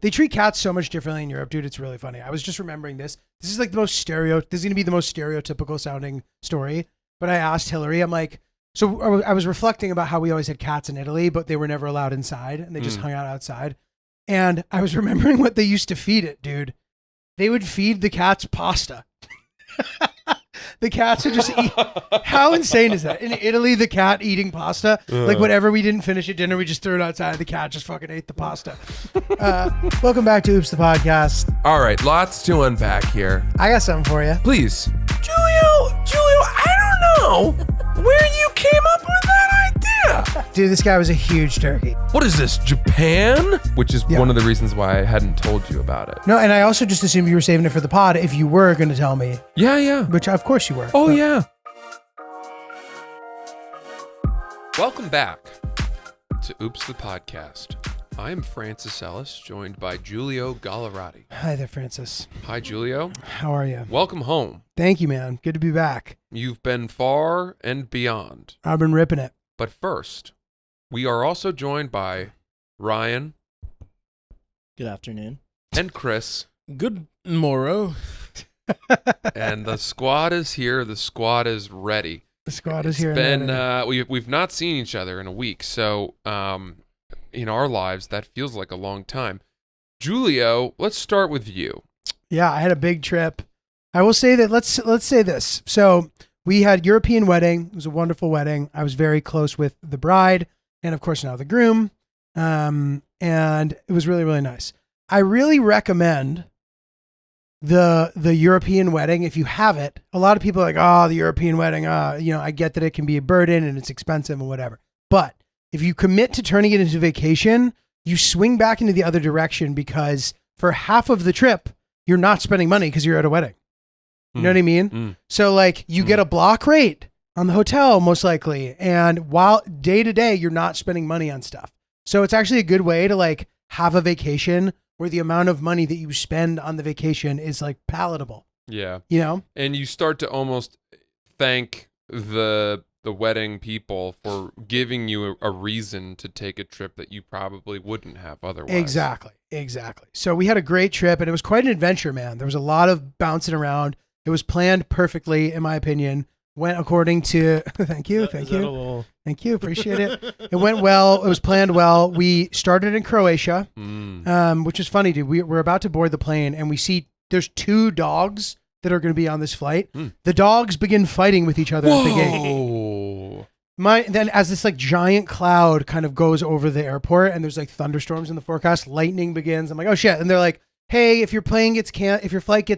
They treat cats so much differently in Europe, dude. It's really funny. I was just remembering this. This is like this is going to be the most stereotypical sounding story. But I asked Hillary, I'm like, so I was reflecting about how we always had cats in Italy, but they were never allowed inside and they just hung out outside. And I was remembering what they used to feed it, dude. They would feed the cats pasta. The cats would just eat. How insane is that? In Italy, the cat eating pasta, like whatever we didn't finish at dinner, we just threw it outside. The cat just fucking ate the pasta. Welcome back to Oops the Podcast. All right, lots to unpack here. I got something for you. Please. Julio, I don't know where you came up with that idea. Dude, this guy was a huge turkey. What is this, Japan? Which is one of the reasons why I hadn't told you about it. No, and I also just assumed you were saving it for the pod if you were going to tell me. Yeah. Which, of course you were. Oh, yeah. Welcome back to Oops the Podcast. I'm Francis Ellis, joined by Giulio Gallerati. Hi there, Francis. Hi, Giulio. How are you? Welcome home. Thank you, man. Good to be back. You've been far and beyond. I've been ripping it. But first, we are also joined by Ryan. Good afternoon. And Chris. Good morrow. And the squad is here. The squad is ready. The squad is here. We've not seen each other in a week, so in our lives that feels like a long time. Giulio, let's start with you. Yeah, I had a big trip. I will say that let's say this. So we had European wedding. It was a wonderful wedding. I was very close with the bride and of course now the groom. And it was really, really nice. I really recommend the European wedding if you have it. A lot of people are like, oh, the European wedding, I get that it can be a burden and it's expensive and whatever. But if you commit to turning it into vacation, you swing back into the other direction because for half of the trip, you're not spending money because you're at a wedding. You know what I mean? So like you get a block rate on the hotel most likely. And while day to day, you're not spending money on stuff. So it's actually a good way to like have a vacation where the amount of money that you spend on the vacation is like palatable. Yeah. You know? And you start to almost thank the wedding people for giving you a reason to take a trip that you probably wouldn't have otherwise. Exactly. So we had a great trip and it was quite an adventure, man. There was a lot of bouncing around. It was planned perfectly, in my opinion. Went according to, thank you. Appreciate it. It went well. It was planned well. We started in Croatia, which is funny, dude. We're about to board the plane and we see there's 2 dogs that are going to be on this flight. The dogs begin fighting with each other at the gate. Then as this like giant cloud kind of goes over the airport and there's like thunderstorms in the forecast, lightning begins. I'm like, oh shit. And they're like, hey, if your flight gets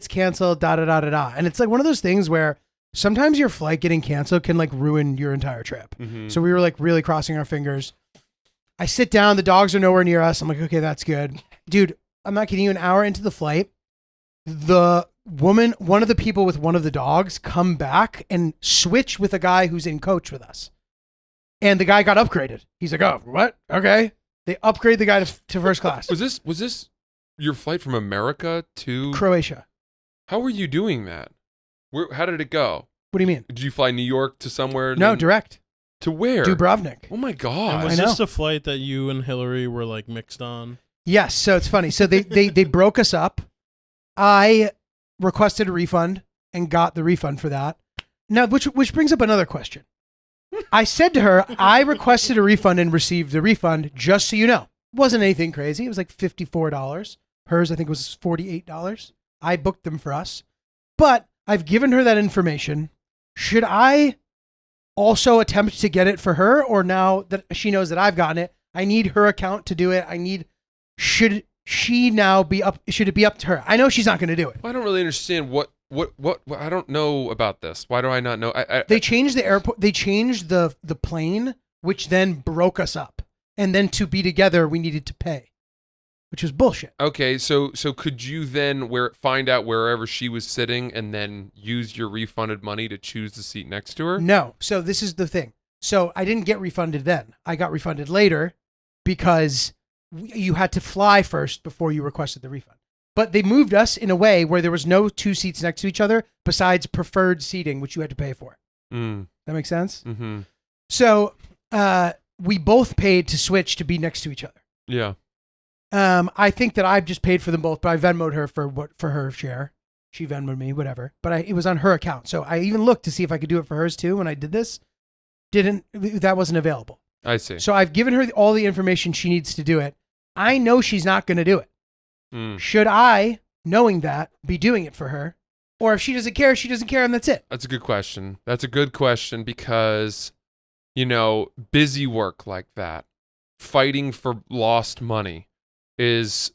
canceled, And it's like one of those things where sometimes your flight getting canceled can like ruin your entire trip. So we were like really crossing our fingers. I sit down, the dogs are nowhere near us. I'm like, okay, that's good. Dude, I'm not kidding you. An hour into the flight, one of the people with one of the dogs come back and switch with a guy who's in coach with us. And the guy got upgraded. He's like, oh, what? Okay. They upgrade the guy to first class. Was this your flight from America to Croatia? How were you doing that? How did it go? What do you mean? Did you fly New York to somewhere? No, direct. To where? Dubrovnik. Oh my God. And was this the flight that you and Hillary were like mixed on? Yes. So it's funny. So they broke us up. I requested a refund and got the refund for that. Now, which brings up another question. I said to her, I requested a refund and received the refund, just so you know. It wasn't anything crazy. It was like $54. Hers, I think, was $48. I booked them for us. But I've given her that information. Should I also attempt to get it for her? Or now that she knows that I've gotten it, I need her account to do it. Should it be up to her? I know she's not going to do it. I don't really understand what I don't know about this. Why do I not know? They changed the airport. They changed the plane, which then broke us up. And then to be together, we needed to pay, which was bullshit. Okay, so could you then find out wherever she was sitting and then use your refunded money to choose the seat next to her? No. So this is the thing. So I didn't get refunded then. I got refunded later because you had to fly first before you requested the refund. But they moved us in a way where there was no 2 seats next to each other besides preferred seating, which you had to pay for. That makes sense? Mm-hmm. So we both paid to switch to be next to each other. Yeah. I think that I've just paid for them both, but I Venmoed her for her share. She Venmoed me, whatever. But it was on her account. So I even looked to see if I could do it for hers too when I did this. That wasn't available. I see. So I've given her all the information she needs to do it. I know she's not going to do it. Should I, knowing that, be doing it for her? Or if she doesn't care, she doesn't care, and that's it. That's a good question. That's a good question because, busy work like that, fighting for lost money, is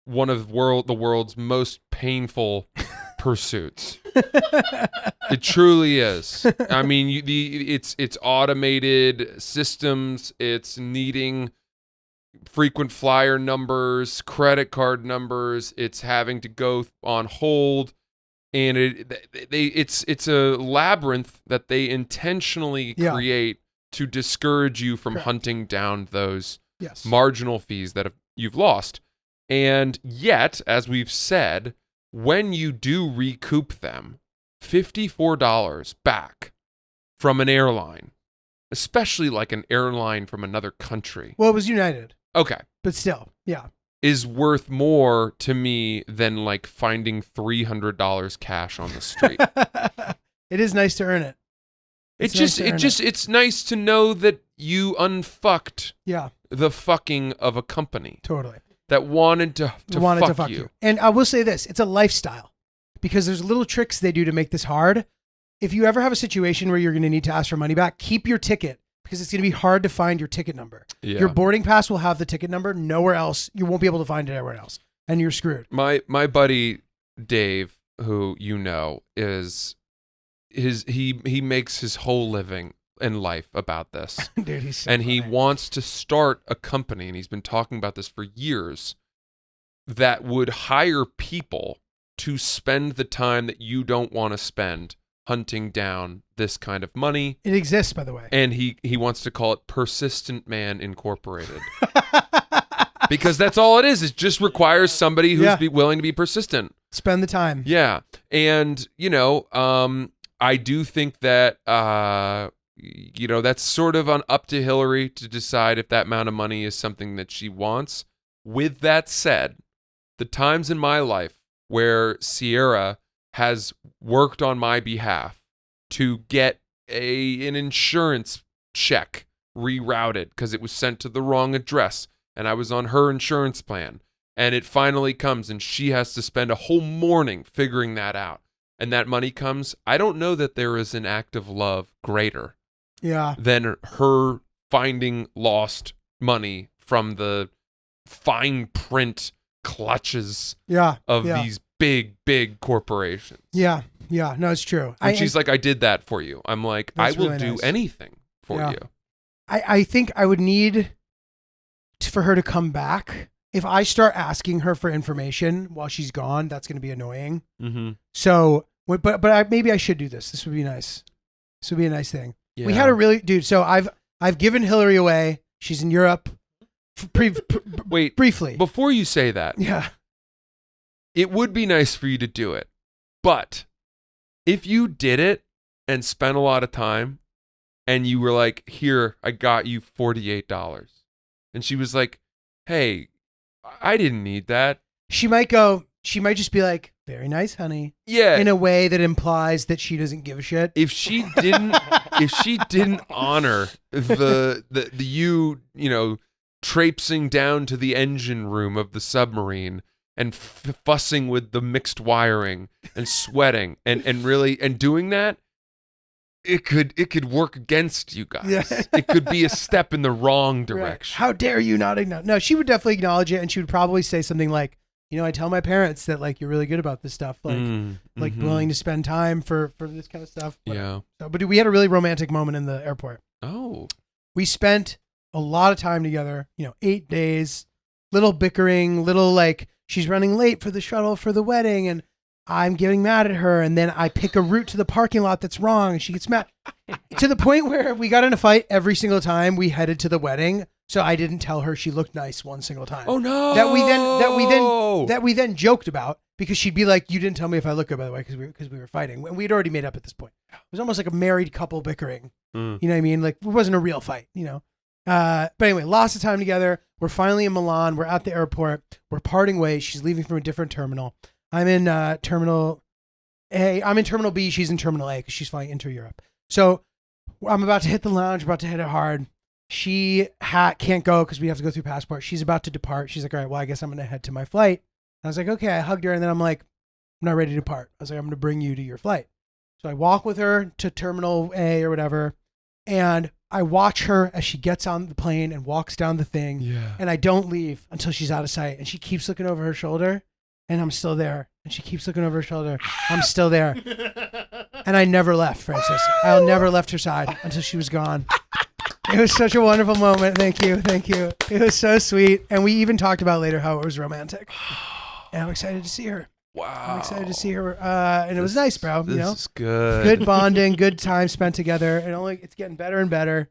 one of the world's most painful pursuits. It truly is. I mean, it's automated systems. It's needing frequent flyer numbers, credit card numbers. It's having to go on hold, and it's a labyrinth that they intentionally create to discourage you from hunting down those marginal fees that you've lost. And yet, as we've said, when you do recoup them, $54 back from an airline, especially like an airline from another country. Well, it was United. Okay. But still, yeah. Is worth more to me than like finding $300 cash on the street. It is nice to earn it. It's nice to know that you unfucked the fucking of a company. Totally. That wanted to fuck you. And I will say this, it's a lifestyle because there's little tricks they do to make this hard. If you ever have a situation where you're going to need to ask for money back, keep your ticket because it's going to be hard to find your ticket number. Yeah. Your boarding pass will have the ticket number. Nowhere else. You won't be able to find it anywhere else. And you're screwed. My buddy Dave, who he makes his whole living in life about this. Dude, he's so and funny. He wants to start a company, and he's been talking about this for years, that would hire people to spend the time that you don't want to spend hunting down this kind of money. It exists, by the way. And he wants to call it Persistent Man Incorporated. Because that's all it is. It just requires somebody who's willing to be persistent. Spend the time. Yeah. And, I do think that, that's sort of up to Hillary to decide if that amount of money is something that she wants. With that said, the times in my life where Sierra has worked on my behalf to get an insurance check rerouted because it was sent to the wrong address and I was on her insurance plan, and it finally comes and she has to spend a whole morning figuring that out, and that money comes, I don't know that there is an act of love greater than her finding lost money from the fine print clutches of these big corporations. Yeah. No, it's true. And she's like, I did that for you. I'm like, I will do anything for you. I think I would need for her to come back. If I start asking her for information while she's gone, that's going to be annoying. Mm-hmm. So, but maybe I should do this. This would be nice. This would be a nice thing. Yeah. We had a really, dude. So I've given Hillary away. She's in Europe. Wait, briefly. Before you say that, it would be nice for you to do it. But if you did it and spent a lot of time and you were like, here, I got you $48. And she was like, hey, I didn't need that. She might just be like, very nice, honey. Yeah. In a way that implies that she doesn't give a shit. If she didn't honor the you traipsing down to the engine room of the submarine and fussing with the mixed wiring and sweating and really doing that, it could work against you guys. Yeah. It could be a step in the wrong direction. Right. How dare you not acknowledge? No, she would definitely acknowledge it, and she would probably say something like, I tell my parents that like you're really good about this stuff, like willing to spend time for this kind of stuff. Yeah. But we had a really romantic moment in the airport. Oh. We spent a lot of time together, 8 days, little bickering, little like she's running late for the shuttle for the wedding and I'm getting mad at her. And then I pick a route to the parking lot that's wrong and she gets mad to the point where we got in a fight every single time we headed to the wedding. So I didn't tell her she looked nice one single time. Oh no. That we then joked about because she'd be like, you didn't tell me if I look good, by the way, because we were fighting. And we'd already made up at this point. It was almost like a married couple bickering. You know what I mean? Like it wasn't a real fight, But anyway, lots of time together. We're finally in Milan. We're at the airport. We're parting ways. She's leaving from a different terminal. I'm in Terminal A. I'm in Terminal B. She's in Terminal A because she's flying inter-Europe. So I'm about to hit the lounge, about to hit it hard. She can't go because we have to go through passport. She's about to depart. She's like, all right, well, I guess I'm going to head to my flight. I was like, okay. I hugged her, and then I'm like, I'm not ready to depart. I was like, I'm going to bring you to your flight. So I walk with her to Terminal A or whatever, and I watch her as she gets on the plane and walks down the thing. Yeah. And I don't leave until she's out of sight. And she keeps looking over her shoulder, and I'm still there. And she keeps looking over her shoulder. I'm still there. And I never left, Francis. I never left her side until she was gone. It was such a wonderful moment. Thank you. Thank you. It was so sweet. And we even talked about later how it was romantic. And I'm excited to see her. Wow. I'm excited to see her. And it was nice, bro. This You know, is good. good bonding, good time spent together. And it's getting better and better.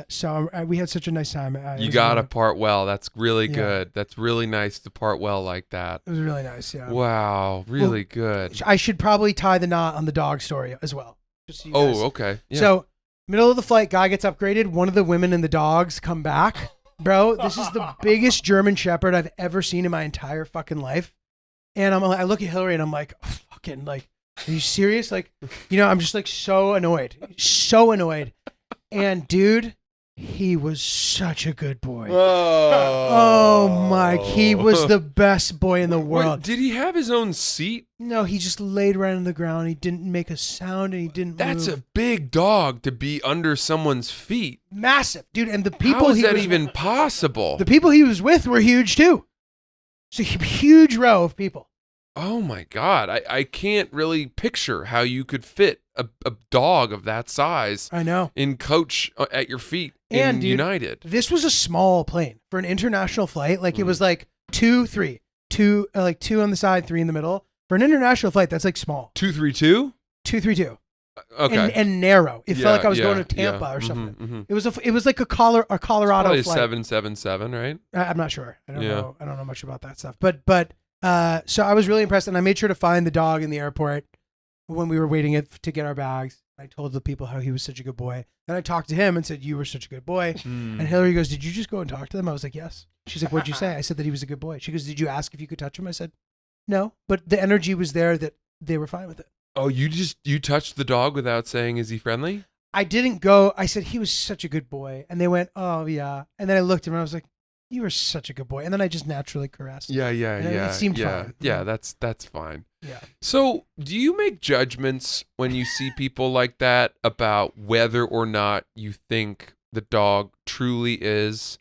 So we had such a nice time. You got to part well. That's really good. That's really nice to part well like that. It was really nice. Yeah. Wow. Really good. I should probably tie the knot on the dog story as well. Just so you guys. Okay. Yeah. So middle of the flight, guy gets upgraded. One of the women and the dogs come back. Bro, this is the biggest German Shepherd I've ever seen in my entire fucking life. And I look at Hillary and I'm like, oh, fucking, like, are you serious? Like, you know, I'm just like so annoyed. And dude, he was such a good boy. Oh, Mike, he was the best boy in the world. Wait, did he have his own seat? No, he just laid right on the ground. He didn't make a sound and he didn't That's move. a big dog to be under someone's feet. Massive, dude. And the people How is that even possible? The people he was with were huge too. It's a huge row of people. Oh my God. I can't really picture how you could fit a dog of that size. I know. In coach at your feet and in dude, United. This was a small plane for an international flight. Like it was like 2, 3, 2, like 2 on the side, 3 in the middle. For an international flight, that's like small. 232? 232. Okay. And narrow. It felt like I was going to yeah. Tampa or something. Mm-hmm. It was like a Colorado Probably flight. 777, right? I'm not sure. I don't know. I don't know much about that stuff. But so I was really impressed, and I made sure to find the dog in the airport when we were waiting to get our bags. I told the people how he was such a good boy. Then I talked to him and said, "You were such a good boy." And Hillary goes, "Did you just go and talk to them?" I was like, "Yes." She's like, "What'd you say?" I said that he was a good boy. She goes, "Did you ask if you could touch him?" I said, "No," but the energy was there that they were fine with it. Oh, you touched the dog without saying, "Is he friendly?" I didn't go. I said he was such a good boy, and they went, "Oh yeah." And then I looked at him and I was like, "You were such a good boy." And then I just naturally caressed. Yeah. It seemed fine. Yeah, that's fine. Yeah. So, do you make judgments when you see people like that about whether or not you think the dog truly is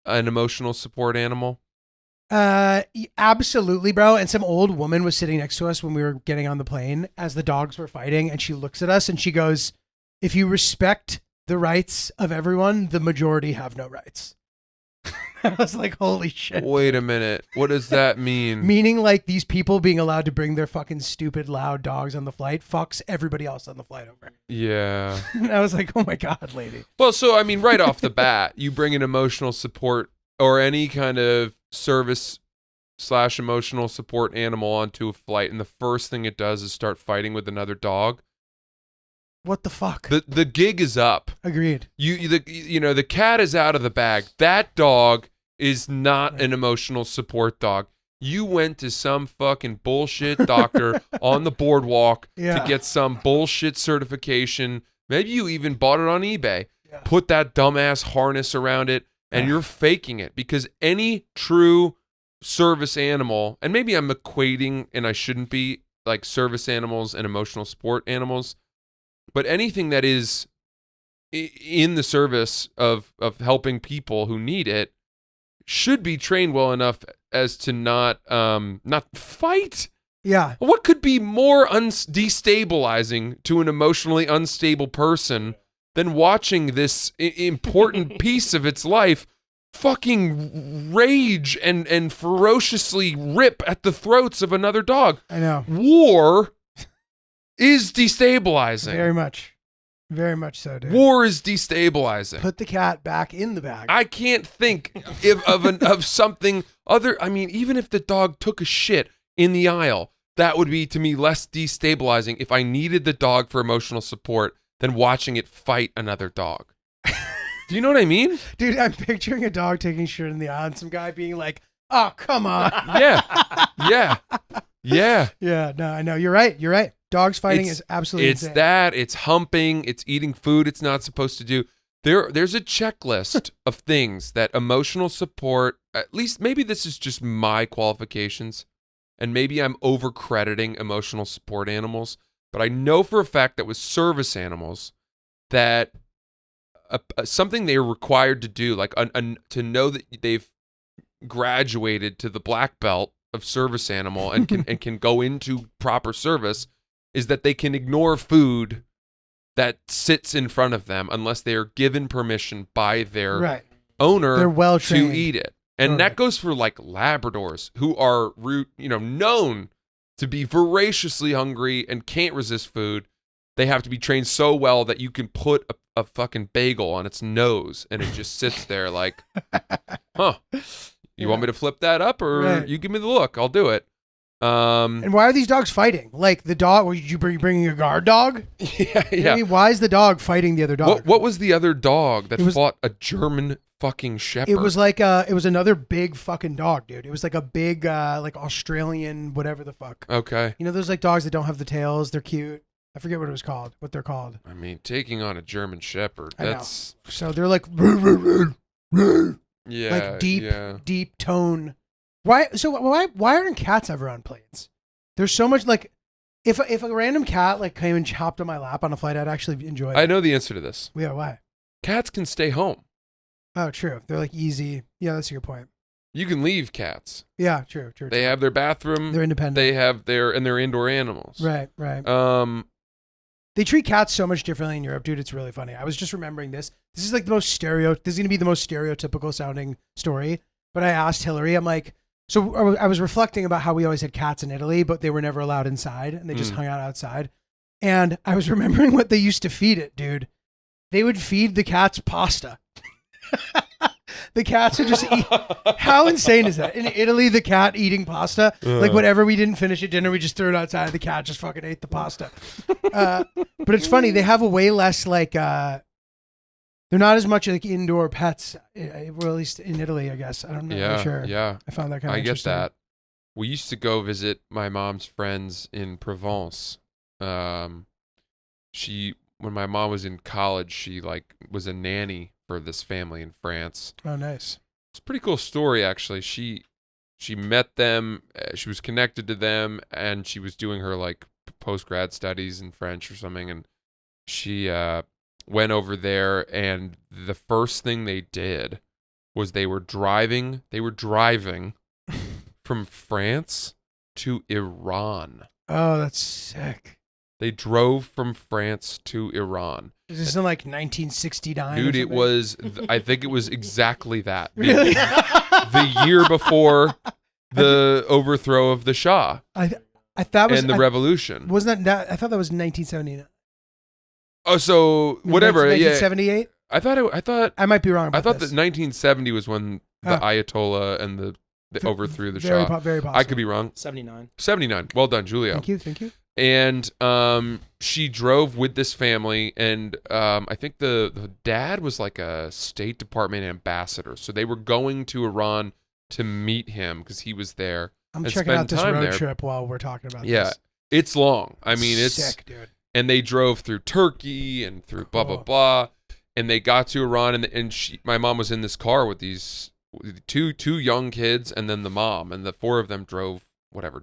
an emotional support animal? Absolutely, bro. And some old woman was sitting next to us when we were getting on the plane as the dogs were fighting, and she looks at us and she goes, "If you respect the rights of everyone, the majority have no rights." I was like, holy shit. Wait a minute. What does that mean? Meaning like these people being allowed to bring their fucking stupid loud dogs on the flight fucks everybody else on the flight over. Yeah. And I was like, oh my God, lady. Well, so I mean, right off the bat, you bring an emotional support or any kind of service/emotional support animal onto a flight, and the first thing it does is start fighting with another dog. What the fuck? The gig is up. Agreed. The cat is out of the bag. That dog is not an emotional support dog. You went to some fucking bullshit doctor on the boardwalk to get some bullshit certification. Maybe you even bought it on eBay. Yeah. Put that dumbass harness around it, and you're faking it, because any true service animal, and maybe I'm equating, and I shouldn't be, like service animals and emotional support animals, but anything that is in the service of helping people who need it should be trained well enough as to not fight. Yeah. What could be more destabilizing to an emotionally unstable person than watching this important piece of its life fucking rage and ferociously rip at the throats of another dog? I know. War is destabilizing. Very much so, dude. War is destabilizing. Put the cat back in the bag. I can't think of something other. I mean, even if the dog took a shit in the aisle, that would be to me less destabilizing if I needed the dog for emotional support than watching it fight another dog. Do you know what I mean? Dude, I'm picturing a dog taking shit in the eye and some guy being like, oh, come on. Yeah. Yeah, no, I know. You're right. Dogs fighting is absolutely insane. It's humping, it's eating food it's not supposed to do. There's a checklist of things that emotional support, at least maybe this is just my qualifications, and maybe I'm over-crediting emotional support animals, but I know for a fact that with service animals, that something they're required to do, like to know that they've graduated to the black belt of service animal and can go into proper service, is that they can ignore food that sits in front of them unless they are given permission by their owner They're well trained to eat it. And that goes for like Labradors who are known to be voraciously hungry and can't resist food. They have to be trained so well that you can put a fucking bagel on its nose and it just sits there like, huh, you want me to flip that up or you give me the look, I'll do it. And why are these dogs fighting? Like the dog, were you bringing a guard dog? Yeah. I mean, why is the dog fighting the other dog? What was the other dog that fought a German fucking shepherd? It was like it was another big fucking dog, dude. It was like a big like Australian whatever the fuck. Okay. You know those like dogs that don't have the tails? They're cute. I forget what they're called. I mean, taking on a German shepherd, that's so they're like like deep tone. Why aren't cats ever on planes? There's so much like if a random cat like came and chopped on my lap on a flight, I'd actually enjoy it. I know the answer to this. Yeah, why? Cats can stay home. Oh, true. They're like easy. Yeah, that's a good point. You can leave cats. Yeah, true. They have their bathroom. They're independent. They're indoor animals. Right. They treat cats so much differently in Europe, dude. It's really funny. I was just remembering this. This is like this is going to be the most stereotypical sounding story. But I asked Hillary, I'm like, so I was reflecting about how we always had cats in Italy, but they were never allowed inside and they just hung out outside. And I was remembering what they used to feed it, dude. They would feed the cats pasta. The cats would just eat. How insane is that? In Italy, the cat eating pasta, like whatever we didn't finish at dinner, we just threw it outside. The cat just fucking ate the pasta. But it's funny. They have a way less like, they're not as much like indoor pets, or at least in Italy, I guess. I'm not sure. Yeah. I found that kind of interesting. I get that. We used to go visit my mom's friends in Provence. When my mom was in college, she like was a nanny for this family in France. Oh, nice. It's a pretty cool story, actually. She met them, she was connected to them, and she was doing her like post-grad studies in French or something, and she went over there, and the first thing they did was they were driving from France to Iran. Oh, that's sick. They drove from France to Iran. Is this in like 1969? Dude, it was, I think it was exactly that. Really? The year before the overthrow of the Shah. I thought was and the revolution. Wasn't that I thought that was 1979. Oh, so whatever. 1978? I thought I might be wrong about I thought this. that 1970 was when the Ayatollah and the overthrew the Shah. Very possible. I could be wrong. 79. Well done, Julio. Thank you. And she drove with this family, and I think the dad was like a State Department ambassador. So they were going to Iran to meet him because he was there. I'm checking out this road trip while we're talking about this. Yeah, it's long. I mean, it's sick, dude. And they drove through Turkey and through blah, blah, blah. And they got to Iran, and my mom was in this car with these two young kids and then the mom, and the four of them drove,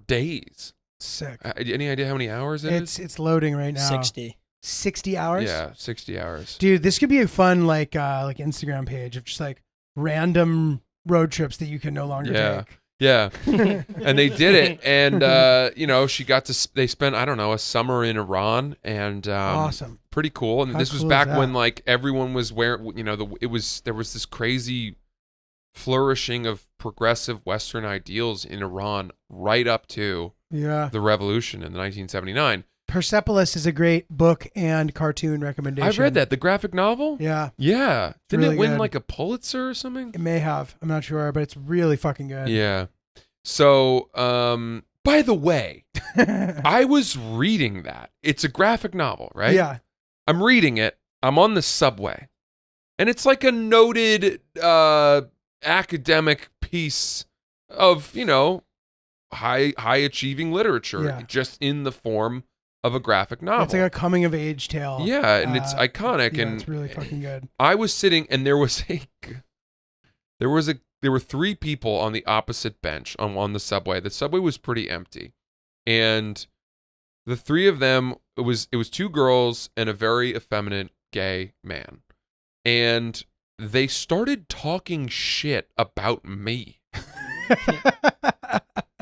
days. Sick. Any idea how many hours it is? It's loading right now. 60 hours? Yeah, 60 hours. Dude, this could be a fun like Instagram page of just like random road trips that you can no longer take. Yeah. And they did it. And, they spent, I don't know, a summer in Iran. And awesome. Pretty cool. And this was back when like everyone was wearing, there was this crazy flourishing of progressive Western ideals in Iran right up to the revolution in 1979. Persepolis is a great book and cartoon recommendation. I've read that. The graphic novel? Yeah. Yeah. Didn't really it win good. like a Pulitzer or something? It may have. I'm not sure, but it's really fucking good. Yeah. So, by the way, I was reading that. It's a graphic novel, right? Yeah. I'm reading it. I'm on the subway. And it's like a noted academic piece of, high achieving literature, just in the form of a graphic novel. It's like a coming of age tale. Yeah, and it's iconic. Yeah, and it's really fucking good. I was sitting, and there were 3 people on the opposite bench on the subway. The subway was pretty empty, and the 3 of them, it was 2 girls and a very effeminate gay man, and they started talking shit about me.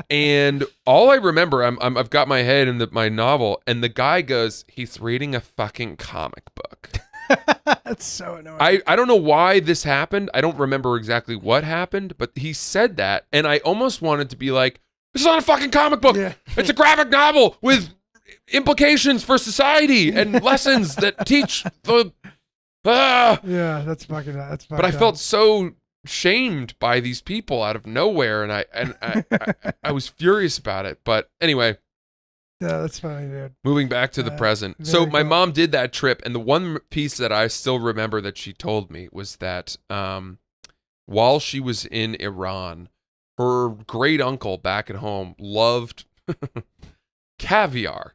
And all I remember, I've got my head in my novel, and the guy goes, he's reading a fucking comic book. That's so annoying. I don't know why this happened. I don't remember exactly what happened, but he said that, and I almost wanted to be like, this is not a fucking comic book. Yeah. It's a graphic novel with implications for society and lessons that teach the... Yeah, that's fucking But I felt so shamed by these people out of nowhere, and I was furious about it. But anyway, yeah, that's funny, dude. Moving back to the present. So my mom did that trip, and the one piece that I still remember that she told me was that while she was in Iran, her great uncle back at home loved caviar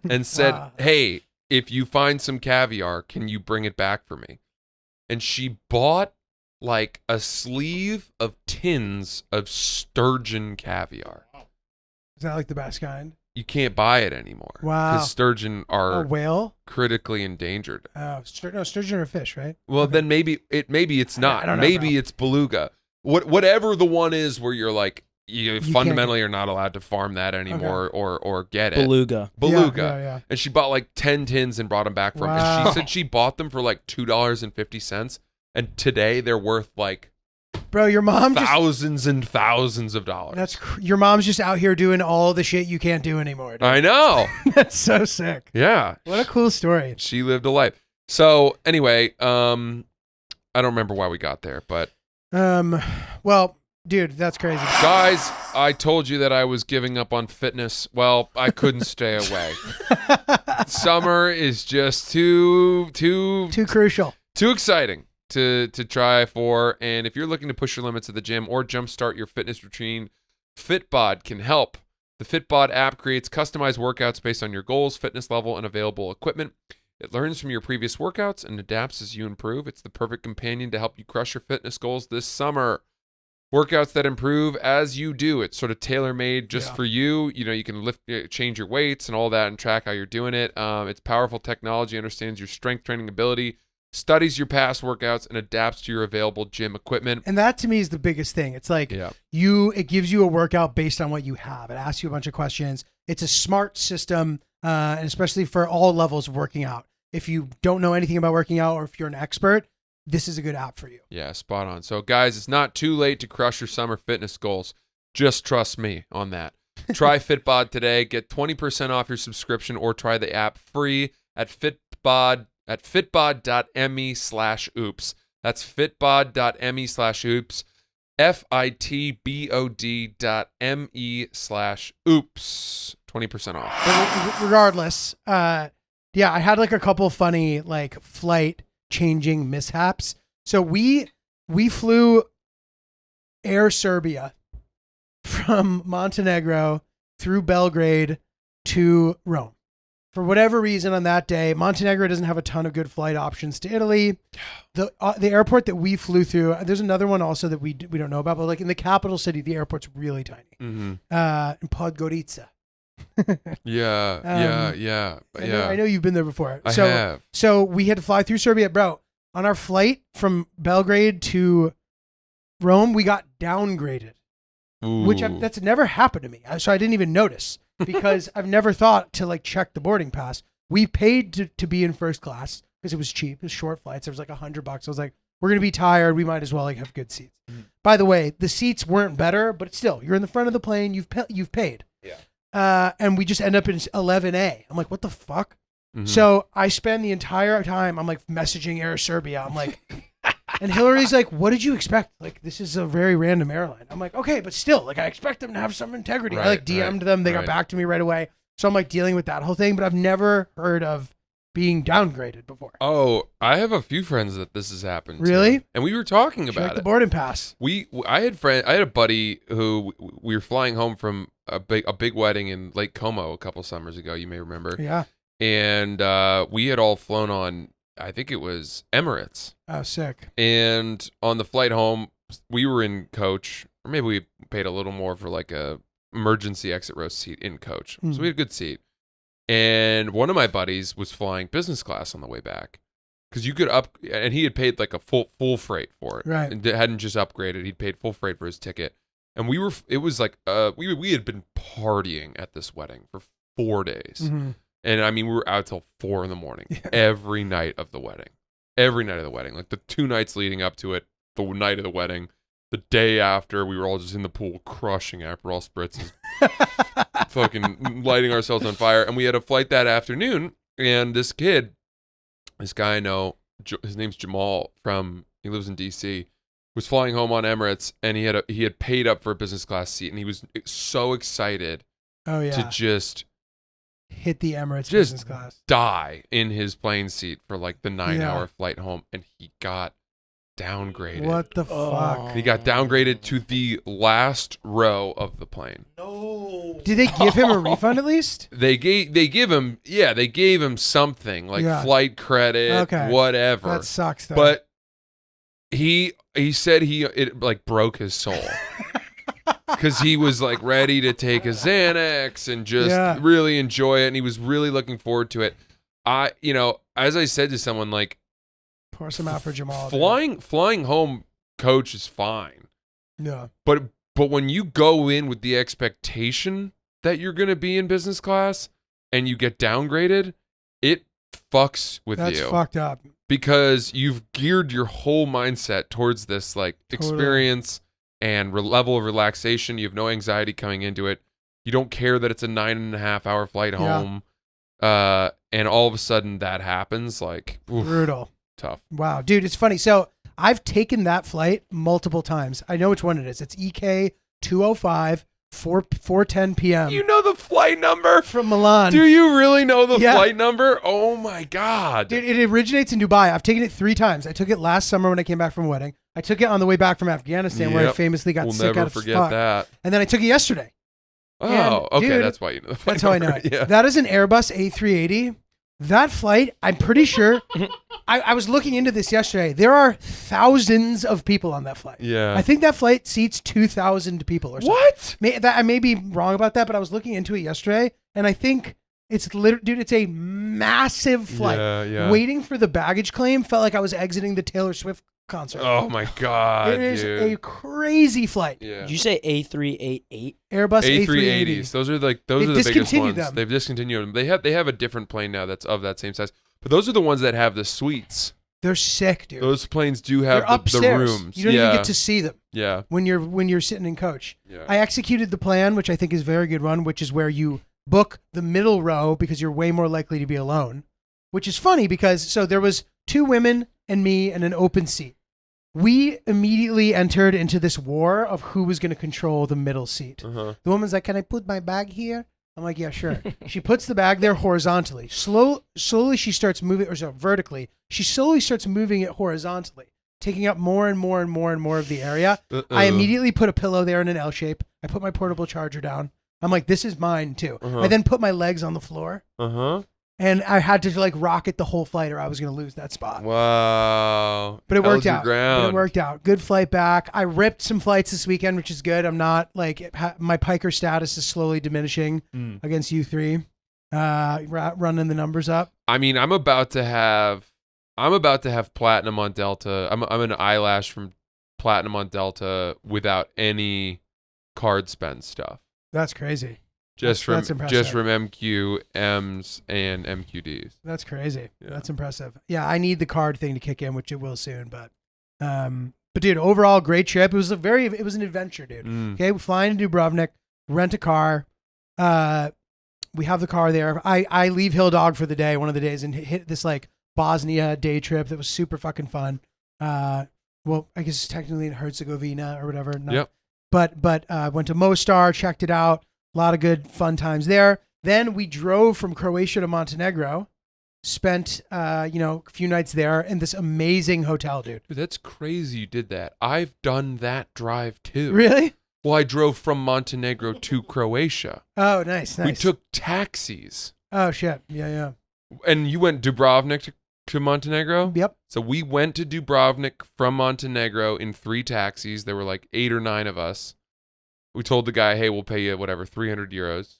and said, wow, hey, if you find some caviar, can you bring it back for me? And she bought like a sleeve of tins of sturgeon caviar. Is that like the best kind? You can't buy it anymore. Wow. Because sturgeon are whale? Critically endangered. Oh, no, sturgeon are fish, right? Well, okay. Then maybe it's not. I don't know, maybe bro. It's beluga. Whatever the one is where you're like, you fundamentally are not allowed to farm that anymore, okay, or get it. Beluga. Yeah. And she bought like 10 tins and brought them back from. Wow. And she said she bought them for like $2.50, and today they're worth like, bro, your mom thousands and thousands of dollars. Your mom's just out here doing all the shit you can't do anymore, dude. I know. That's so sick. Yeah. What a cool story. She lived a life. So anyway, I don't remember why we got there, but well, dude, that's crazy. Guys, I told you that I was giving up on fitness. Well, I couldn't stay away. Summer is just too crucial. Too exciting to try for. And if you're looking to push your limits at the gym or jumpstart your fitness routine, Fitbod can help. The Fitbod app creates customized workouts based on your goals, fitness level, and available equipment. It learns from your previous workouts and adapts as you improve. It's the perfect companion to help you crush your fitness goals this summer. Workouts that improve as you do. It's sort of tailor-made just for you. You know, you can change your weights and all that and track how you're doing it. It's powerful technology, understands your strength training ability, studies your past workouts, and adapts to your available gym equipment. And that to me is the biggest thing. It's like it gives you a workout based on what you have. It asks you a bunch of questions. It's a smart system, and especially for all levels of working out. If you don't know anything about working out or if you're an expert, this is a good app for you. Yeah, spot on. So guys, it's not too late to crush your summer fitness goals. Just trust me on that. Try Fitbod today. Get 20% off your subscription or try the app free at fitbod.me/oops. That's fitbod.me/oops. fitbod.me/oops. 20% off. But regardless, I had like a couple funny like flight changing mishaps. So we flew Air Serbia from Montenegro through Belgrade to Rome. For whatever reason on that day, Montenegro doesn't have a ton of good flight options to Italy. The airport that we flew through, there's another one also that we don't know about, but like in the capital city, the airport's really tiny. Mm-hmm. In Podgorica. Yeah. I know you've been there before. I have. So we had to fly through Serbia, bro. On our flight from Belgrade to Rome, we got downgraded, which that's never happened to me. So I didn't even notice because I've never thought to like check the boarding pass. We paid to be in first class because it was cheap. It was short flights. It was like $100. I was like, we're going to be tired. We might as well like have good seats. Mm-hmm. By the way, the seats weren't better, but still, you're in the front of the plane. You've paid. Yeah. And we just end up in 11A. I'm like, what the fuck? Mm-hmm. So I spend the entire time, I'm like messaging Air Serbia. I'm like, and Hillary's like, what did you expect? Like, this is a very random airline. I'm like, okay, but still, like, I expect them to have some integrity. Right, I like DM'd them. They got back to me right away. So I'm like dealing with that whole thing, but I've never heard of being downgraded before. Oh, I have a few friends that this has happened Really? to. And we were talking Check about the it. boarding pass. I had a buddy who we were flying home from a big wedding in Lake Como a couple summers ago, you may remember. Yeah. And we had all flown on, I think it was Emirates. Oh, sick. And on the flight home, we were in coach, or maybe we paid a little more for like a emergency exit row seat in coach. So we had a good seat. And one of my buddies was flying business class on the way back because you could and he had paid like a full freight for it. Right. And hadn't just upgraded. He'd paid full freight for his ticket. And it was like, we had been partying at this wedding for 4 days. Mm-hmm. And I mean, we were out till 4 a.m. every night of the wedding. Every night of the wedding. Like the 2 nights leading up to it, the night of the wedding, the day after, we were all just in the pool crushing Aperol spritzes, fucking lighting ourselves on fire. And we had a flight that afternoon, and this guy I know, his name's Jamal he lives in D.C., was flying home on Emirates, and he had paid up for a business class seat, and he was so excited to just hit the Emirates business class, die in his plane seat for like the 9-hour flight home, and he got downgraded. What the fuck? He got downgraded to the last row of the plane. No. Did they give him a refund at least? They gave him something like flight credit, whatever. That sucks though. But he said it like broke his soul. Because he was like ready to take a Xanax and just really enjoy it, and he was really looking forward to it. As I said to someone, like, pour some out for Jamal. Flying home coach is fine. Yeah. But when you go in with the expectation that you're going to be in business class and you get downgraded, it fucks with you. That's fucked up. Because you've geared your whole mindset towards this like experience and level of relaxation. You have no anxiety coming into it. You don't care that it's a 9.5-hour flight home. And all of a sudden that happens. Like, oof, brutal. Tough. Wow, dude, it's funny. So I've taken that flight multiple times. I know which one it is. It's EK 205, 4:10 p.m. You know the flight number? From Milan. Do you really know the flight number? Oh my God. Dude, it originates in Dubai. I've taken it 3 times. I took it last summer when I came back from a wedding. I took it on the way back from Afghanistan where I famously got sick out of fuck. We'll never forget that. And then I took it yesterday. Oh, okay. Dude, that's why you know the flight That's how I know it. Yeah. That is an Airbus A380. That flight, I'm pretty sure, I was looking into this yesterday. There are thousands of people on that flight. Yeah. I think that flight seats 2,000 people or something. What? I may be wrong about that, but I was looking into it yesterday, and I think it's dude, it's a massive flight. Yeah. Waiting for the baggage claim felt like I was exiting the Taylor Swift concert. Oh my God, it is a crazy flight. Yeah. Did you say A388? Airbus A380s. Those are the biggest ones. Them. They've discontinued them. They have a different plane now that's of that same size. But those are the ones that have the suites. They're sick, dude. Those planes do have the rooms. You don't even get to see them. Yeah. When you're sitting in coach. Yeah. I executed the plan, which I think is a very good one, which is where you book the middle row because you're way more likely to be alone. Which is funny because so there was 2 women and me and an open seat. We immediately entered into this war of who was going to control the middle seat. Uh-huh. The woman's like, "Can I put my bag here?" I'm like, "Yeah, sure." She puts the bag there horizontally. Slowly she starts moving, vertically. She slowly starts moving it horizontally, taking up more and more and more and more of the area. I immediately put a pillow there in an L shape. I put my portable charger down. I'm like, "This is mine too." Uh-huh. I then put my legs on the floor. Uh-huh. And I had to like rocket the whole flight or I was going to lose that spot. Wow. But it worked out. Ground. But it worked out. Good flight back. I ripped some flights this weekend, which is good. I'm not like my piker status is slowly diminishing against U3. Running the numbers up. I mean, I'm about to have platinum on Delta. I'm an eyelash from platinum on Delta without any card spend stuff. That's crazy. Just from impressive. MQMs and MQDs. That's crazy. Yeah. That's impressive. Yeah, I need the card thing to kick in, which it will soon. But dude, overall great trip. It was an adventure, dude. Okay, we fly into Dubrovnik, rent a car. We have the car there. I leave Hill Dog for the day, one of the days, and hit this like Bosnia day trip that was super fucking fun. Well, I guess it's technically in Herzegovina or whatever. Yep. But went to Mostar, checked it out. A lot of good fun times there. Then we drove from Croatia to Montenegro. spent, a few nights there in this amazing hotel, dude. Dude, that's crazy you did that. I've done that drive too. Really? Well, I drove from Montenegro to Croatia. Oh, nice. We took taxis. Oh, shit. Yeah. And you went Dubrovnik to Montenegro? Yep. So we went to Dubrovnik from Montenegro in 3 taxis. There were like 8 or 9 of us. We told the guy, hey, we'll pay you whatever, 300 euros.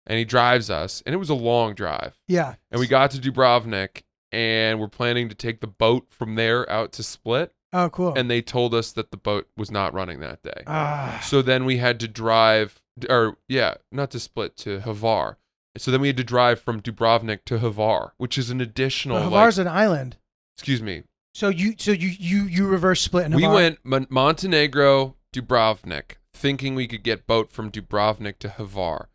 And he drives us. And it was a long drive. Yeah. And we got to Dubrovnik and we're planning to take the boat from there out to Split. Oh, cool. And they told us that the boat was not running that day. Ah. So then we had to drive, not to Split, to Hvar. So then we had to drive from Dubrovnik to Hvar, which is an additional. But Hvar's an island. Excuse me. So you reverse Split in Hvar. We went Montenegro, Dubrovnik, thinking we could get boat from Dubrovnik to Hvar.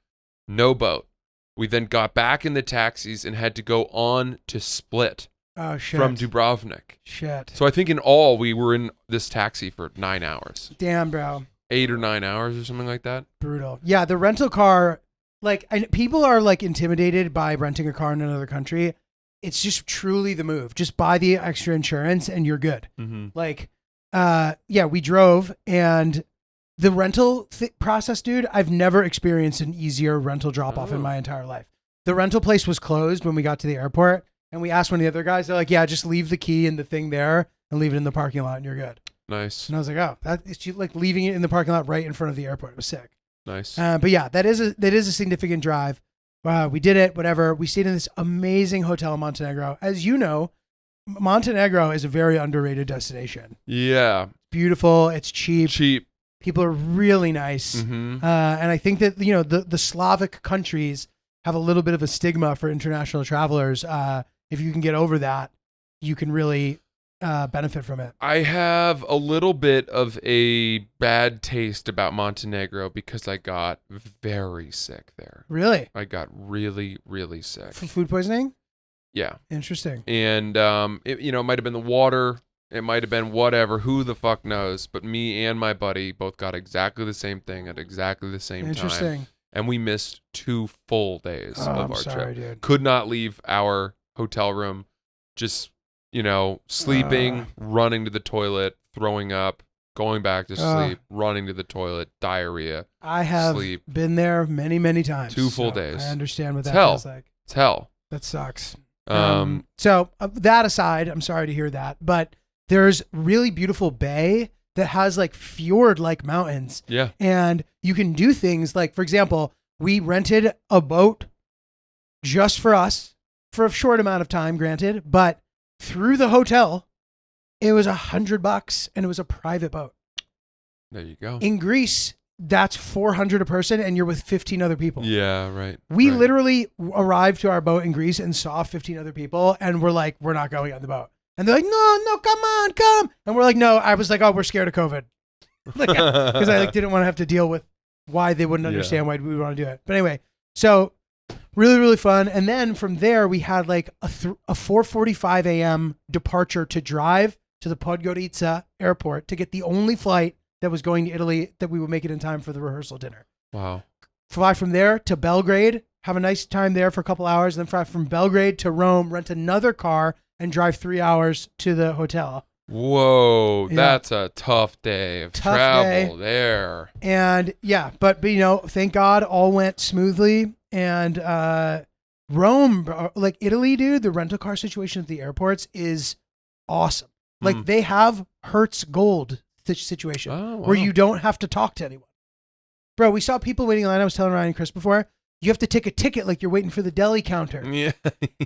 No boat. We then got back in the taxis and had to go on to Split. Oh, shit. From Dubrovnik. Shit. So I think in all we were in this taxi for 9 hours. Damn, bro. 8 or 9 hours or something like that. Brutal. Yeah, the rental car, and people are intimidated by renting a car in another country. It's just truly the move. Just buy the extra insurance and you're good. Mm-hmm. We drove, and the rental process, dude, I've never experienced an easier rental drop-off in my entire life. The rental place was closed when we got to the airport. And we asked one of the other guys, they're like, yeah, just leave the key and the thing there and leave it in the parking lot and you're good. Nice. And I was like, oh, it's like leaving it in the parking lot right in front of the airport. It was sick. Nice. But yeah, that is a significant drive. We did it, whatever. We stayed in this amazing hotel in Montenegro. As you know, Montenegro is a very underrated destination. Yeah. Beautiful. It's cheap. Cheap. People are really nice. Mm-hmm. And I think that, the Slavic countries have a little bit of a stigma for international travelers. If you can get over that, you can really benefit from it. I have a little bit of a bad taste about Montenegro because I got very sick there. Really? I got really, really sick. From food poisoning? Yeah. Interesting. And, it might have been the water. It might have been whatever. Who the fuck knows? But me and my buddy both got exactly the same thing at exactly the same time. Interesting. And we missed 2 full days of our sorry, trip. Dude. Could not leave our hotel room, just sleeping, running to the toilet, throwing up, going back to sleep, running to the toilet, diarrhea. I have been there many, many times. 2 full days. I understand what that hell. feels like. It's hell. That sucks. So that aside, I'm sorry to hear that, but there's really beautiful bay that has fjord-like mountains. Yeah. And you can do things like, for example, we rented a boat just for us for a short amount of time, granted, but through the hotel, it was $100 and it was a private boat. There you go. In Greece, that's $400 a person and you're with 15 other people. Yeah, right. We literally arrived to our boat in Greece and saw 15 other people and we're like, we're not going on the boat. And they're like, no, come. And we're like, no, I was like, oh, we're scared of COVID. Because I didn't want to have to deal with why they wouldn't understand why we would want to do it. But anyway, so really, really fun. And then from there, we had a 4:45 a.m. departure to drive to the Podgorica airport to get the only flight that was going to Italy that we would make it in time for the rehearsal dinner. Wow. Fly from there to Belgrade, have a nice time there for a couple hours, then fly from Belgrade to Rome, rent another car, and drive 3 hours to the hotel. Whoa, Yeah. that's a tough day of travel there. And but thank God all went smoothly. And Rome, Italy, dude, the rental car situation at the airports is awesome. They have Hertz Gold situation where you don't have to talk to anyone. Bro, we saw people waiting in line. I was telling Ryan and Chris before. You have to take a ticket like you're waiting for the deli counter. Yeah.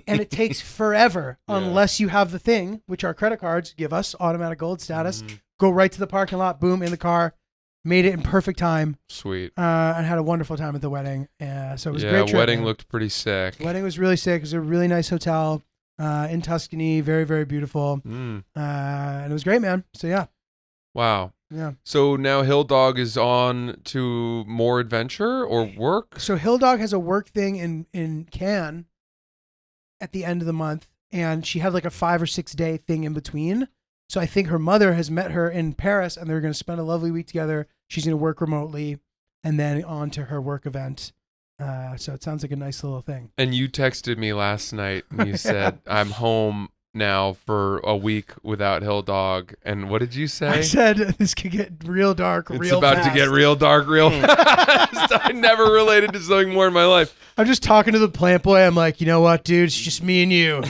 And it takes forever unless you have the thing, which our credit cards give us, automatic gold status. Go right to the parking lot, boom, in the car. Made it in perfect time. Sweet. And had a wonderful time at the wedding. So it was a great trip. Yeah, wedding man. looked pretty sick. Wedding was really sick. It was a really nice hotel in Tuscany. Very, very beautiful. And it was great, man. So yeah. Wow. Yeah. So now Hill Dog is on to more adventure or work? So Hill Dog has a work thing in Cannes at the end of the month. And she had a 5 or 6 day thing in between. So I think her mother has met her in Paris and they're going to spend a lovely week together. She's going to work remotely and then on to her work event So it sounds like a nice little thing. And you texted me last night and you said, I'm home now for a week without Hill Dog. And what did you say? I said this could get real dark It's real about fast. to get real dark real fast. I never related to something more in my life. I'm just talking to the plant boy. I'm like, you know what, dude? It's just me and you.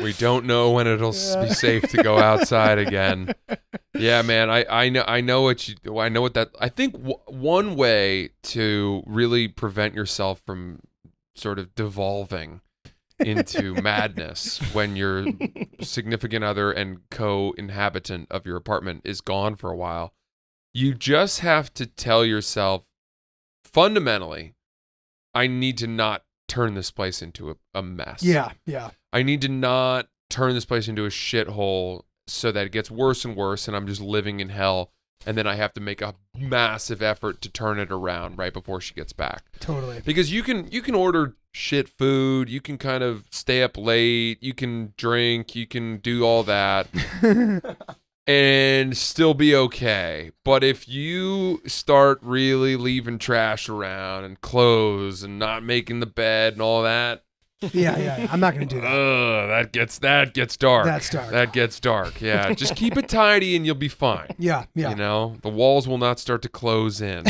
We don't know when it'll be safe to go outside again. Yeah, man. I know what that. I think one way to really prevent yourself from sort of devolving into madness when your significant other and co-inhabitant of your apartment is gone for a while, you just have to tell yourself, fundamentally, I need to not turn this place into a mess. Yeah. I need to not turn this place into a shithole so that it gets worse and worse and I'm just living in hell. And then I have to make a massive effort to turn it around right before she gets back. Totally. Because you can order shit food, you can kind of stay up late, you can drink, you can do all that and still be okay. But if you start really leaving trash around and clothes and not making the bed and all that, yeah. I'm not going to do that. that gets dark. That's dark. That gets dark. Yeah. Just keep it tidy and you'll be fine. Yeah. You know, the walls will not start to close in.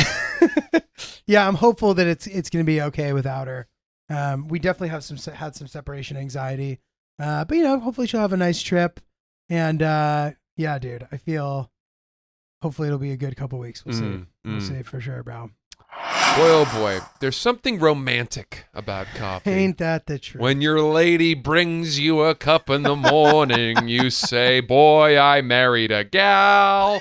Yeah, I'm hopeful that it's going to be okay without her. We definitely had some separation anxiety. But hopefully she'll have a nice trip. And yeah, dude, I feel hopefully it'll be a good couple weeks. We'll see. We'll see for sure, bro. Boy, oh boy, there's something romantic about coffee. Ain't that the truth? When your lady brings you a cup in the morning, you say, boy, I married a gal.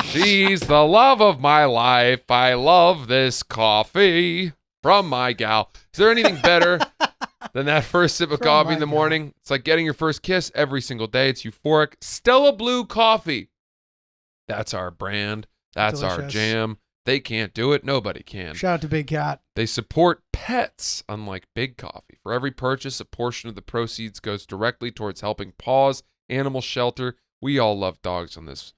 She's the love of my life. I love this coffee from my gal. Is there anything better than that first sip of coffee in the morning? It's like getting your first kiss every single day. It's euphoric. Stella Blue Coffee. That's our brand. That's our Delicious. jam. They can't do it. Nobody can. Shout out to Big Cat. They support pets, unlike Big Coffee. For every purchase, a portion of the proceeds goes directly towards helping Paws Animal Shelter. We all love dogs on this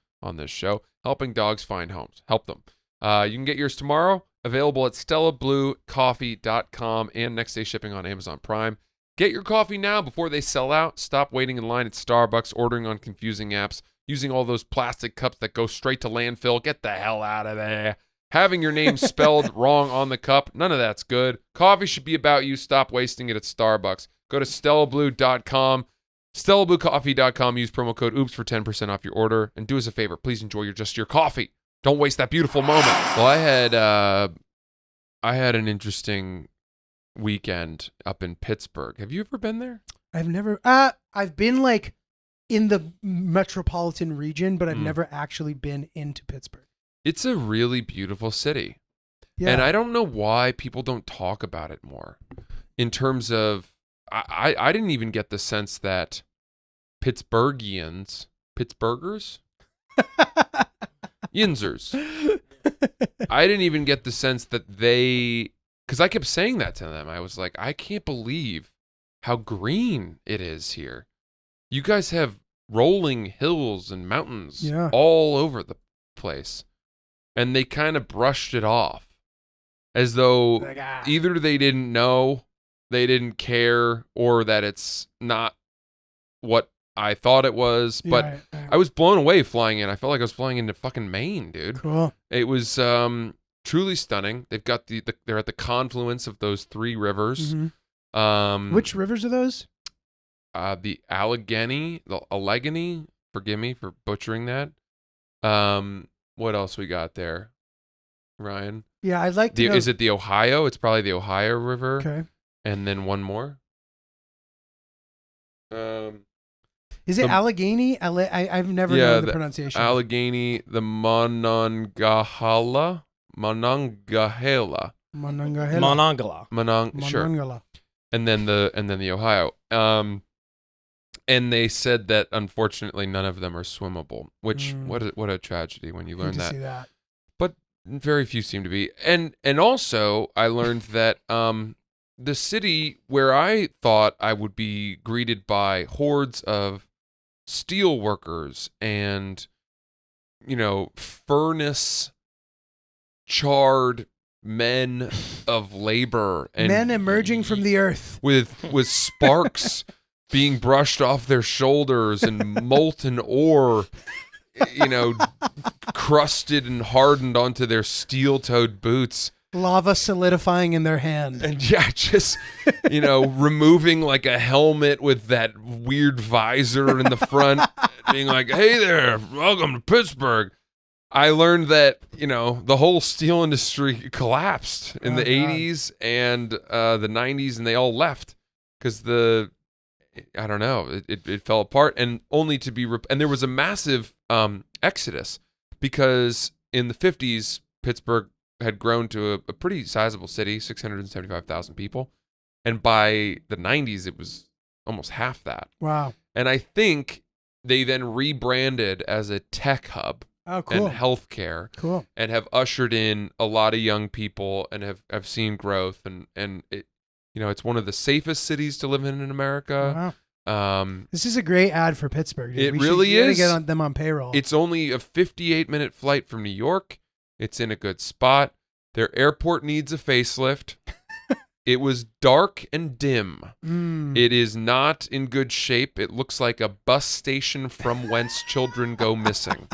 show. Helping dogs find homes. Help them. You can get yours tomorrow. Available at StellaBlueCoffee.com and next day shipping on Amazon Prime. Get your coffee now before they sell out. Stop waiting in line at Starbucks, ordering on confusing apps, using all those plastic cups that go straight to landfill. Get the hell out of there. Having your name spelled wrong on the cup, none of that's good. Coffee should be about you. Stop wasting it at Starbucks. Go to StellaBlue.com, StellaBlueCoffee.com. Use promo code OOPS for 10% off your order. And do us a favor, please enjoy your coffee. Don't waste that beautiful moment. Well, I had an interesting weekend up in Pittsburgh. Have you ever been there? I've been like in the metropolitan region, but I've never actually been into Pittsburgh. It's a really beautiful city. Yeah. And I don't know why people don't talk about it more. In terms of, I didn't even get the sense that Pittsburghers, Yinzers, I didn't even get the sense that because I kept saying that to them. I was like, I can't believe how green it is here. You guys have rolling hills and mountains all over the place. And they kind of brushed it off as though either they didn't know, they didn't care, or that it's not what I thought it was. But I was blown away flying in. I felt like I was flying into fucking Maine, dude. Cool. It was truly stunning. They've got they're at the confluence of those three rivers. Mm-hmm. Which rivers are those? The Allegheny, forgive me for butchering that. What else we got there, Ryan? Yeah, I'd like to know. Is it the Ohio? It's probably the Ohio River. Okay. And then one more. Is it Allegheny? I've never known the pronunciation. Allegheny, the Monongahela. Sure. And then the Ohio. And they said that unfortunately none of them are swimmable, which what a tragedy when you learn that. See that. But very few seem to be. And also I learned that the city where I thought I would be greeted by hordes of steel workers and furnace charred men of labor and Men emerging from the earth. with sparks being brushed off their shoulders and molten ore, crusted and hardened onto their steel-toed boots. Lava solidifying in their hand. And just, removing like a helmet with that weird visor in the front, being like, hey there, welcome to Pittsburgh. I learned that, the whole steel industry collapsed in the 80s and the 90s, and they all left because it fell apart, and only to be, and there was a massive exodus because in the 50s, Pittsburgh had grown to a pretty sizable city, 675,000 people. And by the 90s, it was almost half that. Wow. And I think they then rebranded as a tech hub and healthcare. Cool. And have ushered in a lot of young people and have seen growth. And it, it's one of the safest cities to live in America. Wow. This is a great ad for Pittsburgh. Dude. It really is. Get them on payroll. It's only a 58-minute flight from New York. It's in a good spot. Their airport needs a facelift. It was dark and dim. It is not in good shape. It looks like a bus station from whence children go missing.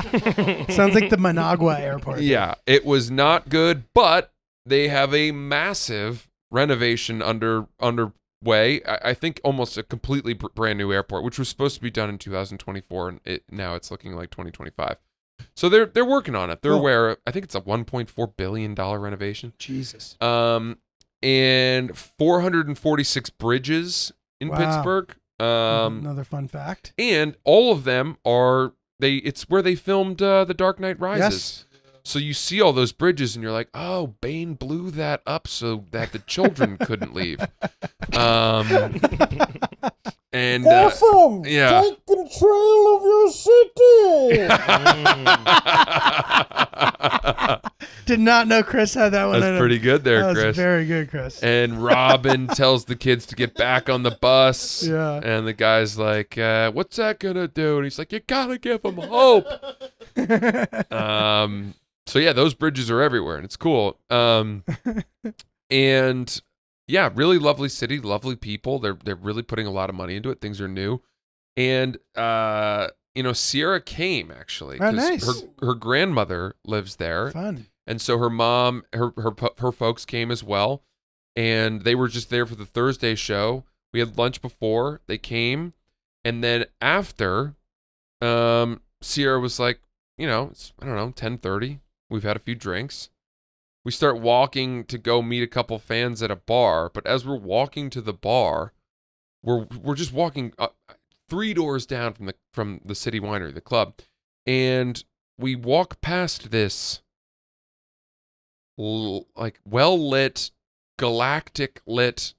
Sounds like the Managua airport. Yeah, it was not good, but they have a massive renovation underway. I think almost a completely brand new airport, which was supposed to be done in 2024, and now it's looking like 2025. So they're working on it. They're aware. I think it's a $1.4 billion renovation. Jesus. And 446 bridges in Pittsburgh. Another fun fact. And all of them it's where they filmed The Dark Knight Rises. Yes. So you see all those bridges and you're like, oh, Bane blew that up so that the children couldn't leave. And Gotham, take control of your city. Did not know Chris had that one. That's pretty good there, Chris. Chris. Very good, Chris. And Robin tells the kids to get back on the bus. Yeah. And the guy's like, what's that going to do? And he's like, you got to give them hope. So yeah, those bridges are everywhere and it's cool. And yeah, really lovely city, lovely people. They're really putting a lot of money into it. Things are new. And Sierra came actually. Oh, nice. Her grandmother lives there. Fun. And so her mom, her folks came as well. And they were just there for the Thursday show. We had lunch before. They came. And then after, Sierra was like, it's, I don't know, 10:30. We've had a few drinks. We start walking to go meet a couple fans at a bar. But as we're walking to the bar, we're just walking 3 doors down from the City Winery, the club. And we walk past this well-lit, galactic-lit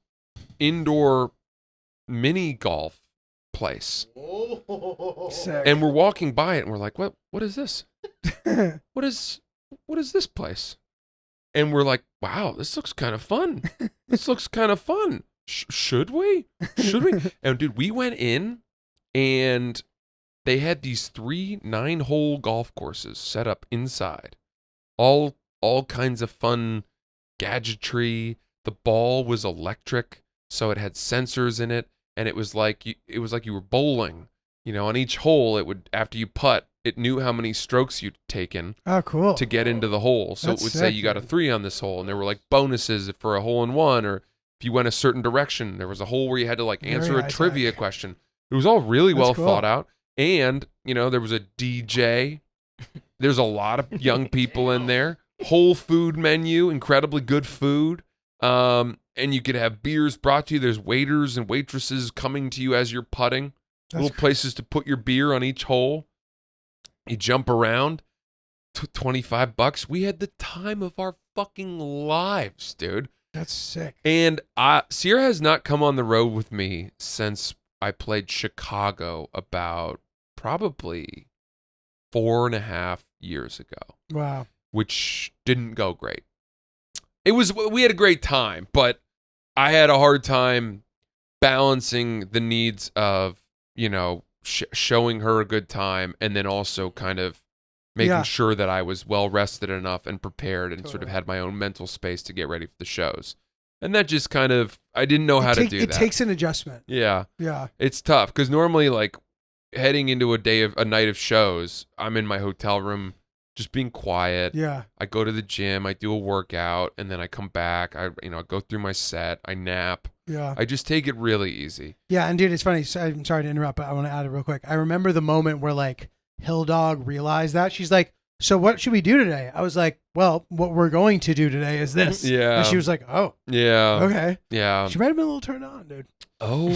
indoor mini golf place. Sick. And we're walking by it and we're like, what is this? What is this place? And we're like, wow, this looks kind of fun. This looks kind of fun. Should we? And dude, we went in and they had these 3 9-hole golf courses set up inside. All kinds of fun gadgetry. The ball was electric, so it had sensors in it, and it was like you were bowling. On each hole, it would, after you putt, it knew how many strokes you'd taken. Oh, cool. To get into the hole. So That's it would sick, say you got a 3 on this hole, and there were like bonuses for a hole in one, or if you went a certain direction, there was a hole where you had to like answer Very a trivia question. It was all really well thought out. And, there was a DJ. There's a lot of young people in there. Whole food menu, incredibly good food. And you could have beers brought to you. There's waiters and waitresses coming to you as you're putting. Little places to put your beer on each hole. You jump around. $25. We had the time of our fucking lives, dude. That's sick. And Sierra has not come on the road with me since I played Chicago about probably 4.5 years ago. Wow. Which didn't go great. We had a great time, but I had a hard time balancing the needs of, showing her a good time and then also kind of making sure that I was well rested enough and prepared and sort of Totally. had my own mental space to get ready for the shows. And that just kind of, I didn't know how to do It that. takes an adjustment. Yeah. Yeah. It's tough because normally, like, heading into a night of shows, I'm in my hotel room just being quiet. Yeah. I go to the gym, I do a workout, and then I come back. I go through my set, I nap. Yeah. I just take it really easy. Yeah. And dude, it's funny. So, I'm sorry to interrupt, but I want to add it real quick. I remember the moment where like Hill Dog realized that. She's like, so what should we do today? I was like, well, what we're going to do today is this. Yeah. And she was like, oh, Yeah. okay. Yeah. She might have been a little turned on, dude. Oh.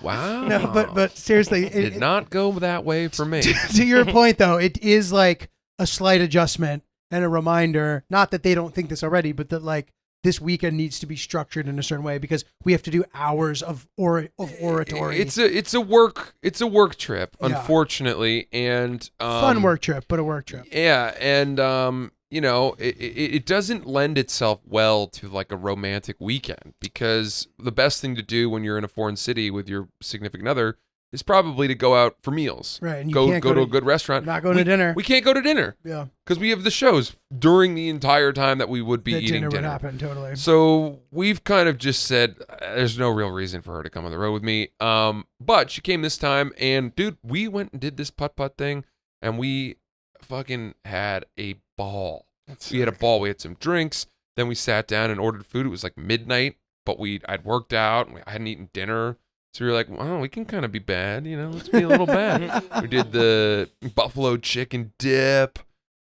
Wow. No, but seriously, Did not go that way for me. to your point though, it is like a slight adjustment and a reminder, not that they don't think this already, but that like this weekend needs to be structured in a certain way because we have to do hours of oratory. It's a work trip, Yeah. unfortunately, and fun work trip, but a work trip. Yeah, and it doesn't lend itself well to like a romantic weekend because the best thing to do when you're in a foreign city with your significant other is probably to go out for meals. Right. And you Go can't to a good restaurant. Not going to dinner. We can't go to dinner Yeah. because we have the shows during the entire time that we would be That eating dinner would dinner. happen, totally. So we've kind of just said there's no real reason for her to come on the road with me. But she came this time, and dude, we went and did this putt-putt thing, and we fucking had a ball. We had a ball. We had some drinks. Then we sat down and ordered food. It was like midnight, but I'd worked out. And I hadn't eaten dinner. So we were like, well, we can kind of be bad, let's be a little bad. We did the buffalo chicken dip.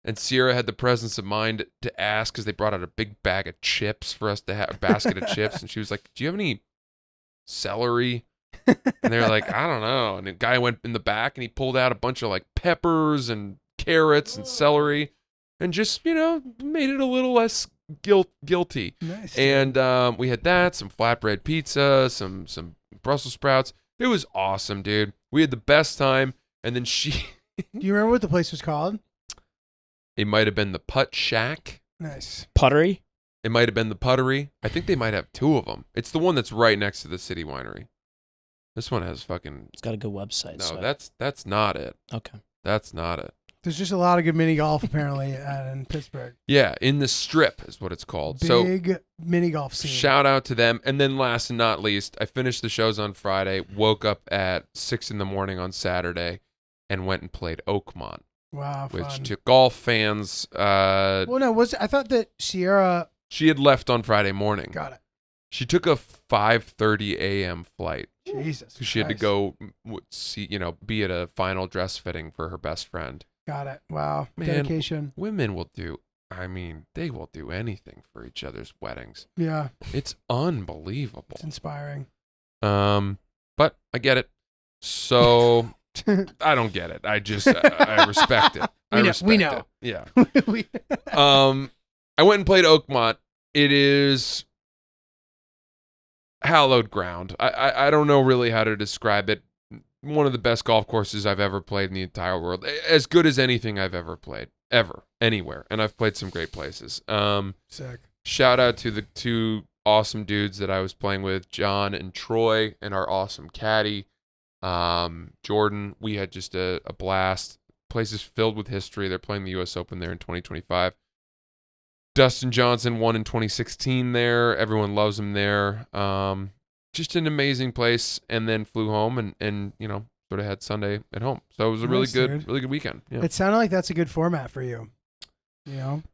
And Sierra had the presence of mind to ask because they brought out a big bag of chips for us to have, a basket of chips. And she was like, do you have any celery? And they were like, I don't know. And the guy went in the back and he pulled out a bunch of like peppers and carrots and celery and just, made it a little less guilty. Nice. And we had that, some flatbread pizza, some Brussels sprouts. It was awesome, dude. We had the best time. And then Do you remember what the place was called? It might have been the Putt Shack. Nice. Pottery? It might have been the Puttery. I think they might have two of them. It's the one that's right next to the City Winery. This one has fucking... It's got a good website. No, so. that's not it. Okay. That's not it. There's just a lot of good mini golf apparently in Pittsburgh. Yeah, in the Strip is what it's called. Big mini golf scene. Shout out to them. And then last and not least, I finished the shows on Friday, woke up at 6 a.m. on Saturday, and went and played Oakmont, Wow, which fun. to golf fans, Well, no, I thought that Sierra she had left on Friday morning. got it. She took a 5:30 a.m. flight. Jesus. She had to Christ. go see, be at a final dress fitting for her best friend. Got it. Wow. Man. Dedication. Women will do, they will do anything for each other's weddings. Yeah. It's unbelievable. It's inspiring. But I get it. So I don't get it. I just, I respect it. We know. Yeah. We- I went and played Oakmont. It is hallowed ground. I don't know really how to describe it. One of the best golf courses I've ever played in the entire world. As good as anything I've ever played. Ever. Anywhere. And I've played some great places. Sick. Shout out to the two awesome dudes that I was playing with, John and Troy, and our awesome caddy, Jordan. We had just a blast. Place is filled with history. They're playing the U.S. Open there in 2025. Dustin Johnson won in 2016 there. Everyone loves him there. Just an amazing place, and then flew home and sort of had Sunday at home. So it was a Nice, dude. really good weekend. Yeah. It sounded like that's a good format for you.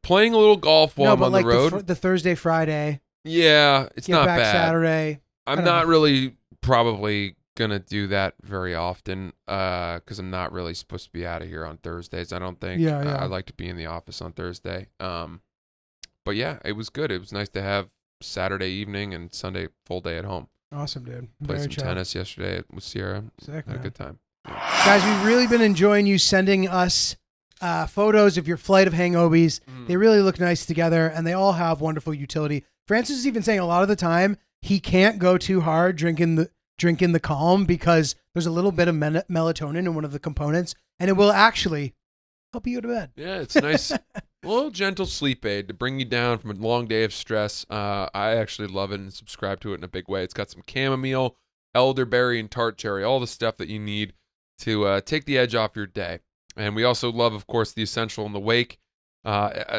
Playing a little golf while I'm but on like the road. the Thursday, Friday, Yeah, it's get not back bad. Saturday. I'm I don't not know. really probably gonna do that very often because I'm not really supposed to be out of here on Thursdays. I don't think. Yeah, yeah. I like to be in the office on Thursday. But yeah, it was good. It was nice to have Saturday evening and Sunday full day at home. Awesome, dude. Played Very some chill. tennis yesterday with Sierra. Sick, Had a man. good time. Guys, we've really been enjoying you sending us photos of your flight of hangobies. They really look nice together, and they all have wonderful utility. Francis is even saying a lot of the time he can't go too hard drinking the calm because there's a little bit of melatonin in one of the components, and it will actually help you go to bed. Yeah, it's nice. A little gentle sleep aid to bring you down from a long day of stress. I actually love it and subscribe to it in a big way. It's got some chamomile, elderberry, and tart cherry, all the stuff that you need to take the edge off your day. And we also love, of course, the Essential in the Wake.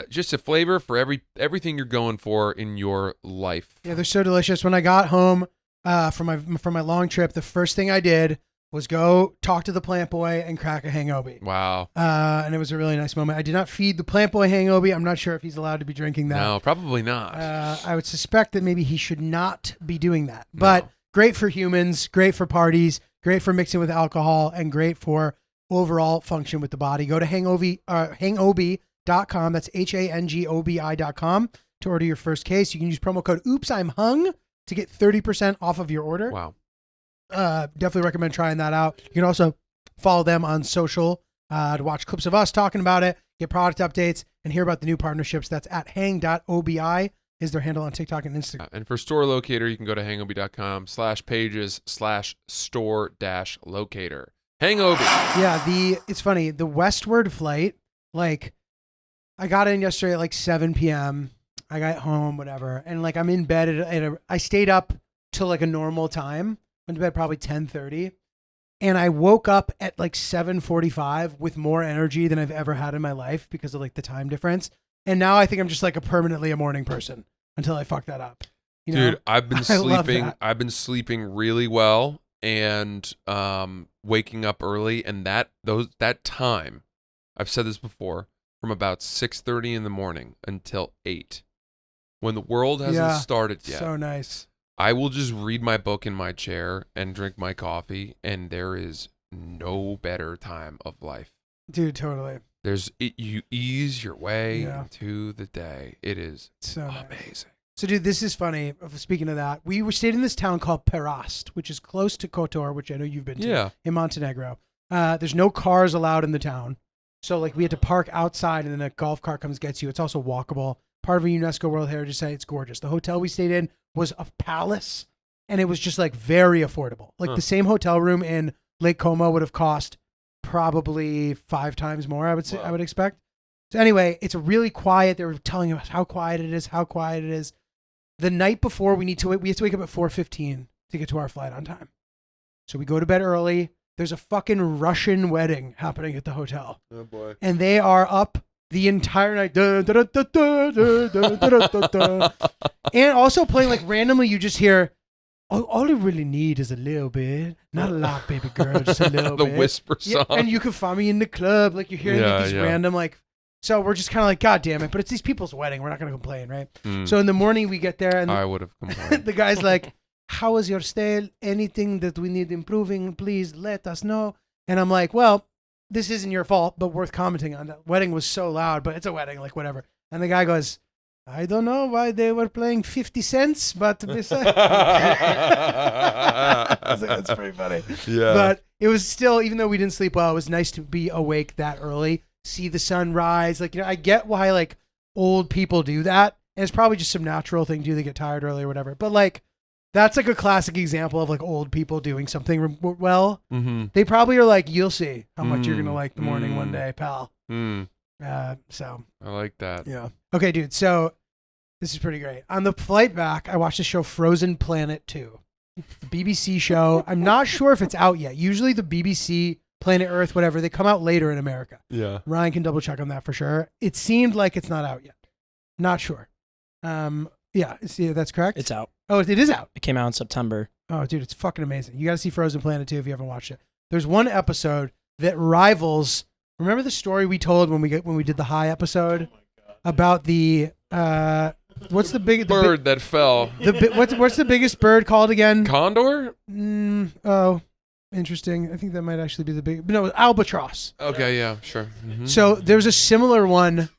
Just a flavor for everything you're going for in your life. Yeah, they're so delicious. When I got home from my long trip, the first thing I did was go talk to the plant boy and crack a Hangover. Wow. And it was a really nice moment. I did not feed the plant boy Hangover. I'm not sure if he's allowed to be drinking that. No, probably not. I would suspect that maybe he should not be doing that. But great for humans, great for parties, great for mixing with alcohol, and great for overall function with the body. Go to hangobi.com. That's hangobi.com to order your first case. You can use promo code OOPSI'mHung to get 30% off of your order. Wow. Definitely recommend trying that out. You can also follow them on social to watch clips of us talking about it, get product updates, and hear about the new partnerships. That's at hang.obi is their handle on TikTok and Instagram. And for store locator, you can go to hangobi.com/pages/store-locator. Hangover. Yeah, it's funny. The westward flight, like, I got in yesterday at like 7 p.m. I got home, whatever, and like I'm in bed I stayed up till like a normal time. Went to bed probably 10:30, and I woke up at like 7:45 with more energy than I've ever had in my life because of like the time difference. And now I think I'm just like permanently a morning person until I fuck that up. You know? Dude, I've been sleeping. I've been sleeping really well and waking up early, and that time, I've said this before, from about 6:30 in the morning until 8, when the world hasn't started yet. So nice. I will just read my book in my chair and drink my coffee, and there is no better time of life. Dude, totally. You ease your way into the day. It is so amazing. Nice. So, dude, this is funny. Speaking of that, we stayed in this town called Perast, which is close to Kotor, which I know you've been to, in Montenegro. There's no cars allowed in the town. So, like, we had to park outside, and then a golf cart comes gets you. It's also walkable. Part of a UNESCO World Heritage Site. It's gorgeous. The hotel we stayed in was a palace, and it was just like very affordable. Like the same hotel room in Lake Como would have cost probably 5 times more, I would say. Wow. I would expect. So anyway, it's really quiet. They were telling us how quiet it is. The night before, we have to wake up at 4:15 to get to our flight on time. So we go to bed early. There's a fucking Russian wedding happening at the hotel. Oh boy! And they are up the entire night. And also playing like randomly, you just hear, all you really need is a little bit. Not a lot, baby girl, just a little the bit. The whisper song. Yeah, and you can find me in the club. Like you're hearing like, these random like, so we're just kind of like, God damn it. But it's these people's wedding. We're not going to complain, right? So in the morning we get there and I would have complained. The guy's like, how was your stay? Anything that we need improving, please let us know. And I'm like, well, this isn't your fault, but worth commenting on. That wedding was so loud, but it's a wedding, like whatever. And the guy goes, I don't know why they were playing 50 cents, but besides, I was like, that's pretty funny. Yeah. But it was still, even though we didn't sleep well, it was nice to be awake that early, see the sun rise. Like, I get why like old people do that, and it's probably just some natural thing to do. They get tired early or whatever. But like, that's like a classic example of like old people doing something well. Mm-hmm. They probably are like, you'll see how much you're gonna like the morning one day, pal. So I like that. Yeah. Okay, dude. So this is pretty great. On the flight back, I watched the show Frozen Planet 2, the BBC show. I'm not sure if it's out yet. Usually the BBC, Planet Earth, whatever, they come out later in America. Yeah. Ryan can double check on that for sure. It seemed like it's not out yet. Not sure. Yeah, that's correct. It's out. Oh, it is out. It came out in September. Oh, dude, it's fucking amazing. You got to see Frozen Planet 2 if you haven't watched it. There's one episode that rivals. Remember the story we told when we did the High episode about the what's the big bird that fell? What's the biggest bird called again? Condor? Oh, interesting. I think that might actually be the big. No, albatross. Okay, yeah, sure. Mm-hmm. So there's a similar one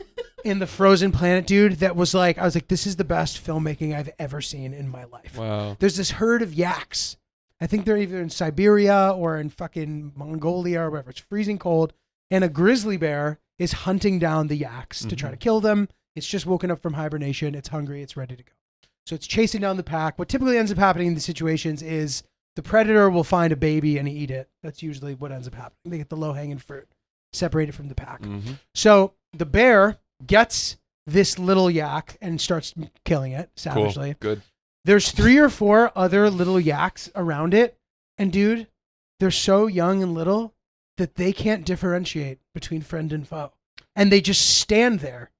in the Frozen Planet, dude, that was like, I was like, this is the best filmmaking I've ever seen in my life. Wow. There's this herd of yaks. I think they're either in Siberia or in fucking Mongolia or wherever. It's freezing cold. And a grizzly bear is hunting down the yaks to try to kill them. It's just woken up from hibernation. It's hungry. It's ready to go. So it's chasing down the pack. What typically ends up happening in these situations is the predator will find a baby and eat it. That's usually what ends up happening. They get the low-hanging fruit, separate it from the pack. Mm-hmm. So the bear gets this little yak and starts killing it savagely. Cool. Good. There's 3 or 4 other little yaks around it. And dude, they're so young and little. that they can't differentiate between friend and foe. And they just stand there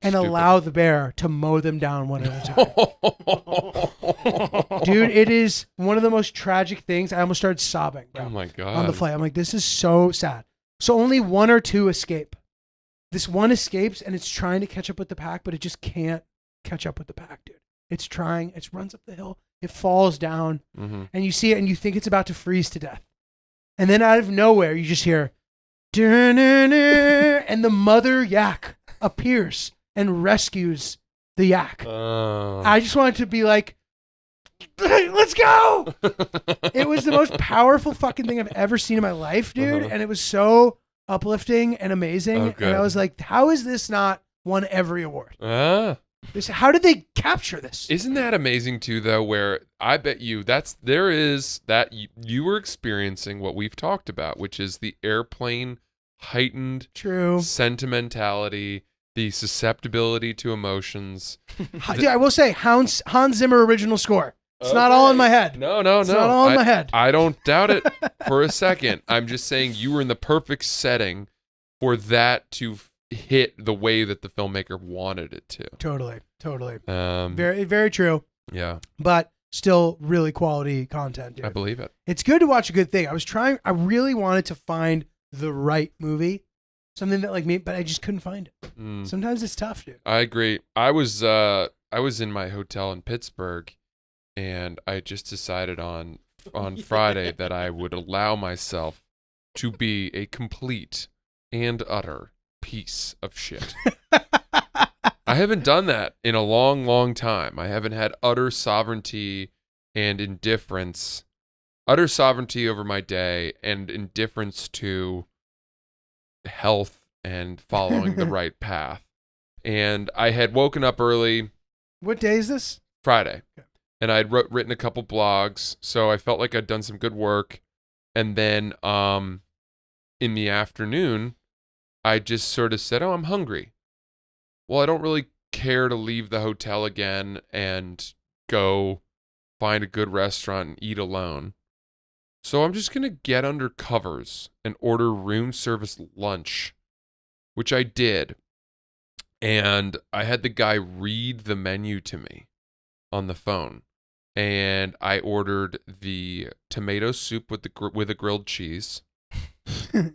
and allow the bear to mow them down one at a time. Dude, it is one of the most tragic things. I almost started sobbing, bro, Oh my God. on the flight. I'm like, this is so sad. So only 1 or 2 escape. This one escapes and it's trying to catch up with the pack, but it just can't catch up with the pack, dude. It's trying. It runs up the hill. It falls down. And you see it and you think it's about to freeze to death. And then out of nowhere, you just hear, and the mother yak appears and rescues the yak. I just wanted to be like, let's go. It was the most powerful fucking thing I've ever seen in my life, dude. And it was so uplifting and amazing. And I was like, how is this not won every award? How did they capture this? Isn't that amazing too, though, where I bet you you were experiencing what we've talked about, which is the airplane heightened sentimentality, the susceptibility to emotions. Dude, I will say, Hans Zimmer original score. It's not all in my head. No. It's not all in my head. I don't doubt it for a second. I'm just saying you were in the perfect setting for that to hit the way that the filmmaker wanted it to. Totally. Very, very true. Yeah. But still really quality content, dude. I believe it. It's good to watch a good thing. I really wanted to find the right movie, something that like me, but I just couldn't find it. Sometimes it's tough, dude. I agree. I was in my hotel in Pittsburgh, and I just decided on Friday that I would allow myself to be a complete and utter piece of shit. I haven't done that in a long, long time. I haven't had utter sovereignty and indifference, utter sovereignty over my day and indifference to health and following the right path. And I had woken up early. What day is this? Friday. Okay. And I'd written a couple blogs, so I felt like I'd done some good work. And then in the afternoon, I just sort of said, I'm hungry. Well, I don't really care to leave the hotel again and go find a good restaurant and eat alone. So I'm just going to get under covers and order room service lunch, which I did. And I had the guy read the menu to me on the phone. And I ordered the tomato soup with a grilled cheese.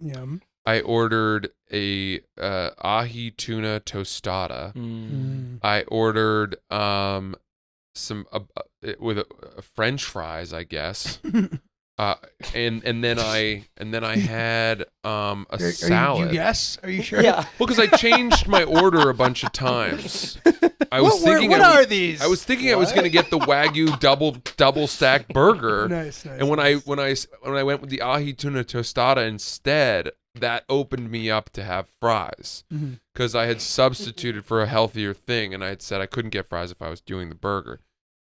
Yum. I ordered a ahi tuna tostada. I ordered some with French fries, I guess. And then I had a salad. Are you sure? Yeah. Well, because I changed my order a bunch of times. I was thinking what are these? I was thinking I was going to get the Wagyu double stack burger. Nice. And when I went with the ahi tuna tostada instead, that opened me up to have fries because I had substituted for a healthier thing, and I had said I couldn't get fries if I was doing the burger.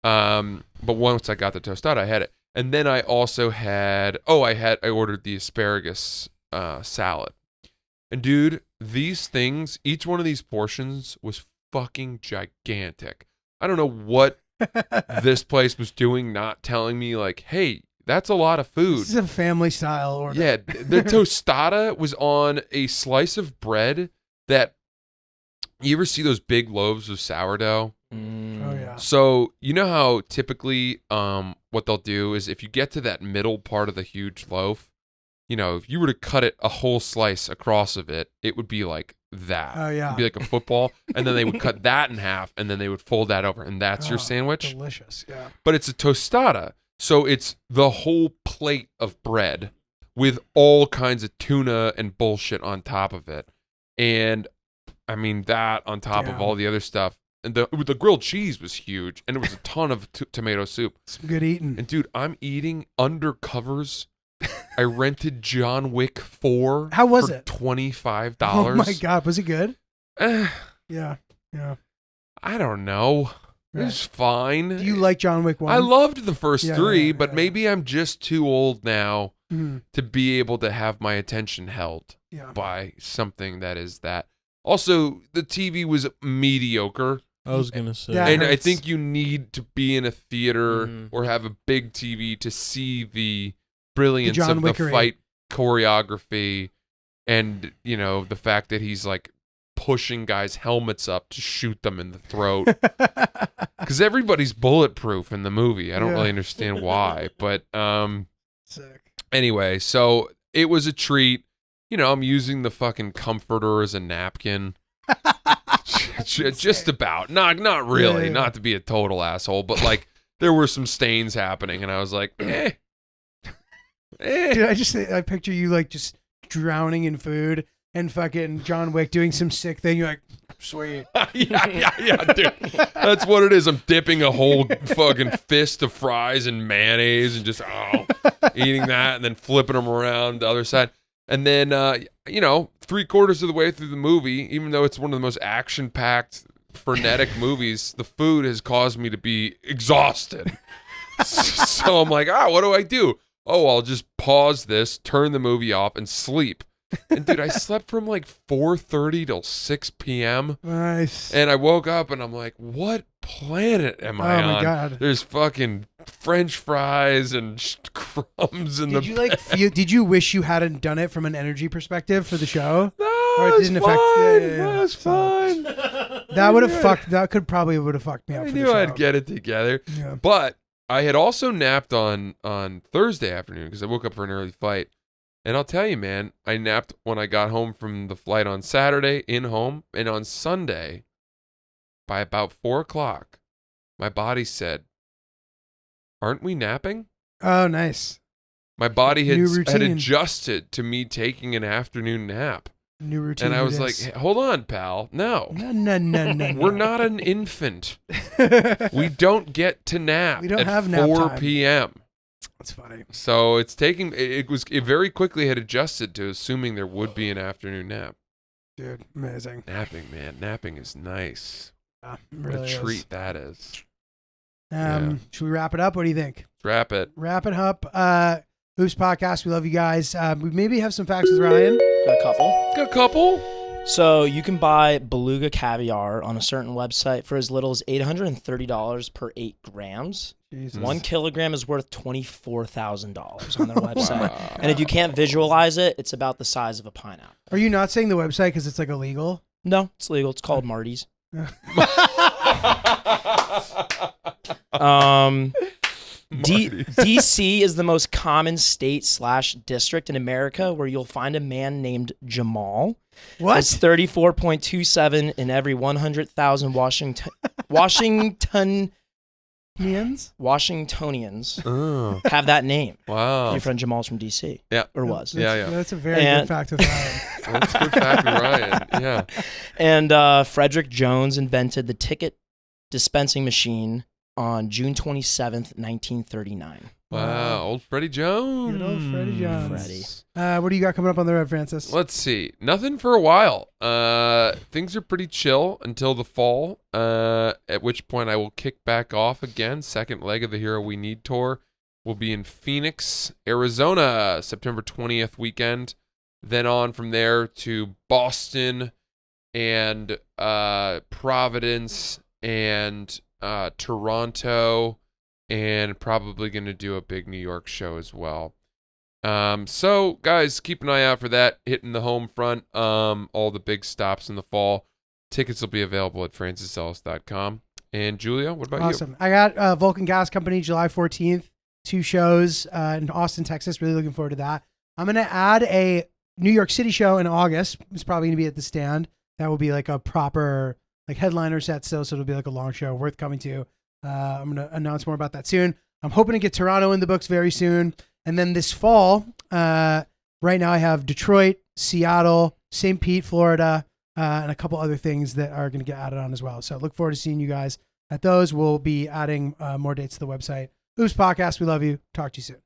But once I got the tostada, I had it. And then I also had I ordered the asparagus salad. And dude, these things, each one of these portions was fucking gigantic. I don't know what this place was doing, not telling me like, hey, that's a lot of food. This is a family style order. Yeah, the tostada was on a slice of bread that, you ever see those big loaves of sourdough? Oh yeah. So you know how typically what they'll do is if you get to that middle part of the huge loaf, you know, if you were to cut it a whole slice across of it, it would be like that. Oh yeah. It'd be like a football, and then they would cut that in half, and then they would fold that over, and that's your sandwich. Delicious, yeah. But it's a tostada, so it's the whole plate of bread with all kinds of tuna and bullshit on top of it, and I mean that on top of all the other stuff. And the grilled cheese was huge, and it was a ton of tomato soup. Some good eating. And dude, I'm eating under covers. I rented John Wick 4. How was it? $25. Oh my God, was it good? Yeah. I don't know. It was fine. Do you like John Wick 1? I loved the first 3, but yeah. maybe I'm just too old now to be able to have my attention held by something that is that. Also, the TV was mediocre. I was going to say. Yeah. And I think you need to be in a theater or have a big TV to see the brilliance of the Wickery. fight choreography, and the fact that he's like pushing guys' helmets up to shoot them in the throat. Because everybody's bulletproof in the movie. I don't really understand why, but Sick. anyway, so it was a treat. I'm using the fucking comforter as a napkin. Just about. Not really. Yeah. Not to be a total asshole, but like there were some stains happening, and I was like, Dude, I picture you like just drowning in food and fucking John Wick doing some sick thing. You're like, sweet. yeah, dude. That's what it is. I'm dipping a whole fucking fist of fries in mayonnaise and just eating that and then flipping them around the other side. And then, 3/4 of the way through the movie, even though it's one of the most action-packed, frenetic movies, the food has caused me to be exhausted. So I'm like, what do I do? Oh, I'll just pause this, turn the movie off, and sleep. And dude, I slept from like 4:30 till 6 p.m. Nice. And I woke up and I'm like, what planet am I on? Oh my God. There's fucking French fries and crumbs in Did you like feel? Did you wish you hadn't done it from an energy perspective for the show? No, Or it didn't affect. No, it's fine. That would have fucked. That would have fucked me up. I for knew the show. I'd get it together. Yeah. But I had also napped on Thursday afternoon because I woke up for an early flight. And I'll tell you, man, I napped when I got home from the flight on Saturday in home. And on Sunday, by about 4 o'clock, my body said, aren't we napping? Oh, nice. My body had New routine. adjusted to me taking an afternoon nap. New routine. And I was it like, is. hey, hold on, pal. No. No. We're not an infant. We don't get to nap We don't at have nap 4 time. p.m. That's funny. So it's taking it very quickly had adjusted to assuming there would be an afternoon nap. Dude, amazing. Napping, man. Napping is nice. Yeah, it What really a treat is. that is. Should we wrap it up? What do you think? Let's wrap it. Wrap it up. Who's podcast? We love you guys. We maybe have some facts with Ryan. Got a couple. Got a couple. So you can buy beluga caviar on a certain website for as little as $830 per 8 grams. Jesus. 1 kilogram is worth $24,000 on their website. Wow. And if you can't visualize it, it's about the size of a pineapple. Are you not saying the website because it's like illegal? No, it's legal. It's called Marty's. DC is the most common state/district in America where you'll find a man named Jamal. What? It's 34.27 in every 100,000 Washingtonians Oh, have that name. wow. Your friend Jamal's from DC. Yeah. Or was. Yeah. That's a very And- good fact with Ryan. That's a good fact, Ryan. Yeah. And Frederick Jones invented the ticket dispensing machine on June 27th, 1939. Wow. Old Freddie Jones. Good old Freddie Jones. Freddie. What do you got coming up on the road, Francis? Let's see. Nothing for a while. Things are pretty chill until the fall, at which point I will kick back off again. Second leg of the Hero We Need tour will be in Phoenix, Arizona, September 20th weekend. Then on from there to Boston and Providence and Toronto, and probably going to do a big New York show as well. So guys, keep an eye out for that hitting the home front. All the big stops in the fall. Tickets will be available at francisellis.com. And Julia, what about you? Awesome. I got Vulcan Gas Company July 14th, 2 shows in Austin, Texas. Really looking forward to that. I'm going to add a New York City show in August. It's probably going to be at the Stand. That will be like a proper like headliner set still, so it'll be like a long show worth coming to. I'm going to announce more about that soon. I'm hoping to get Toronto in the books very soon. And then this fall, right now I have Detroit, Seattle, St. Pete, Florida, and a couple other things that are going to get added on as well. So look forward to seeing you guys at those. We'll be adding more dates to the website. Oops Podcast, we love you. Talk to you soon.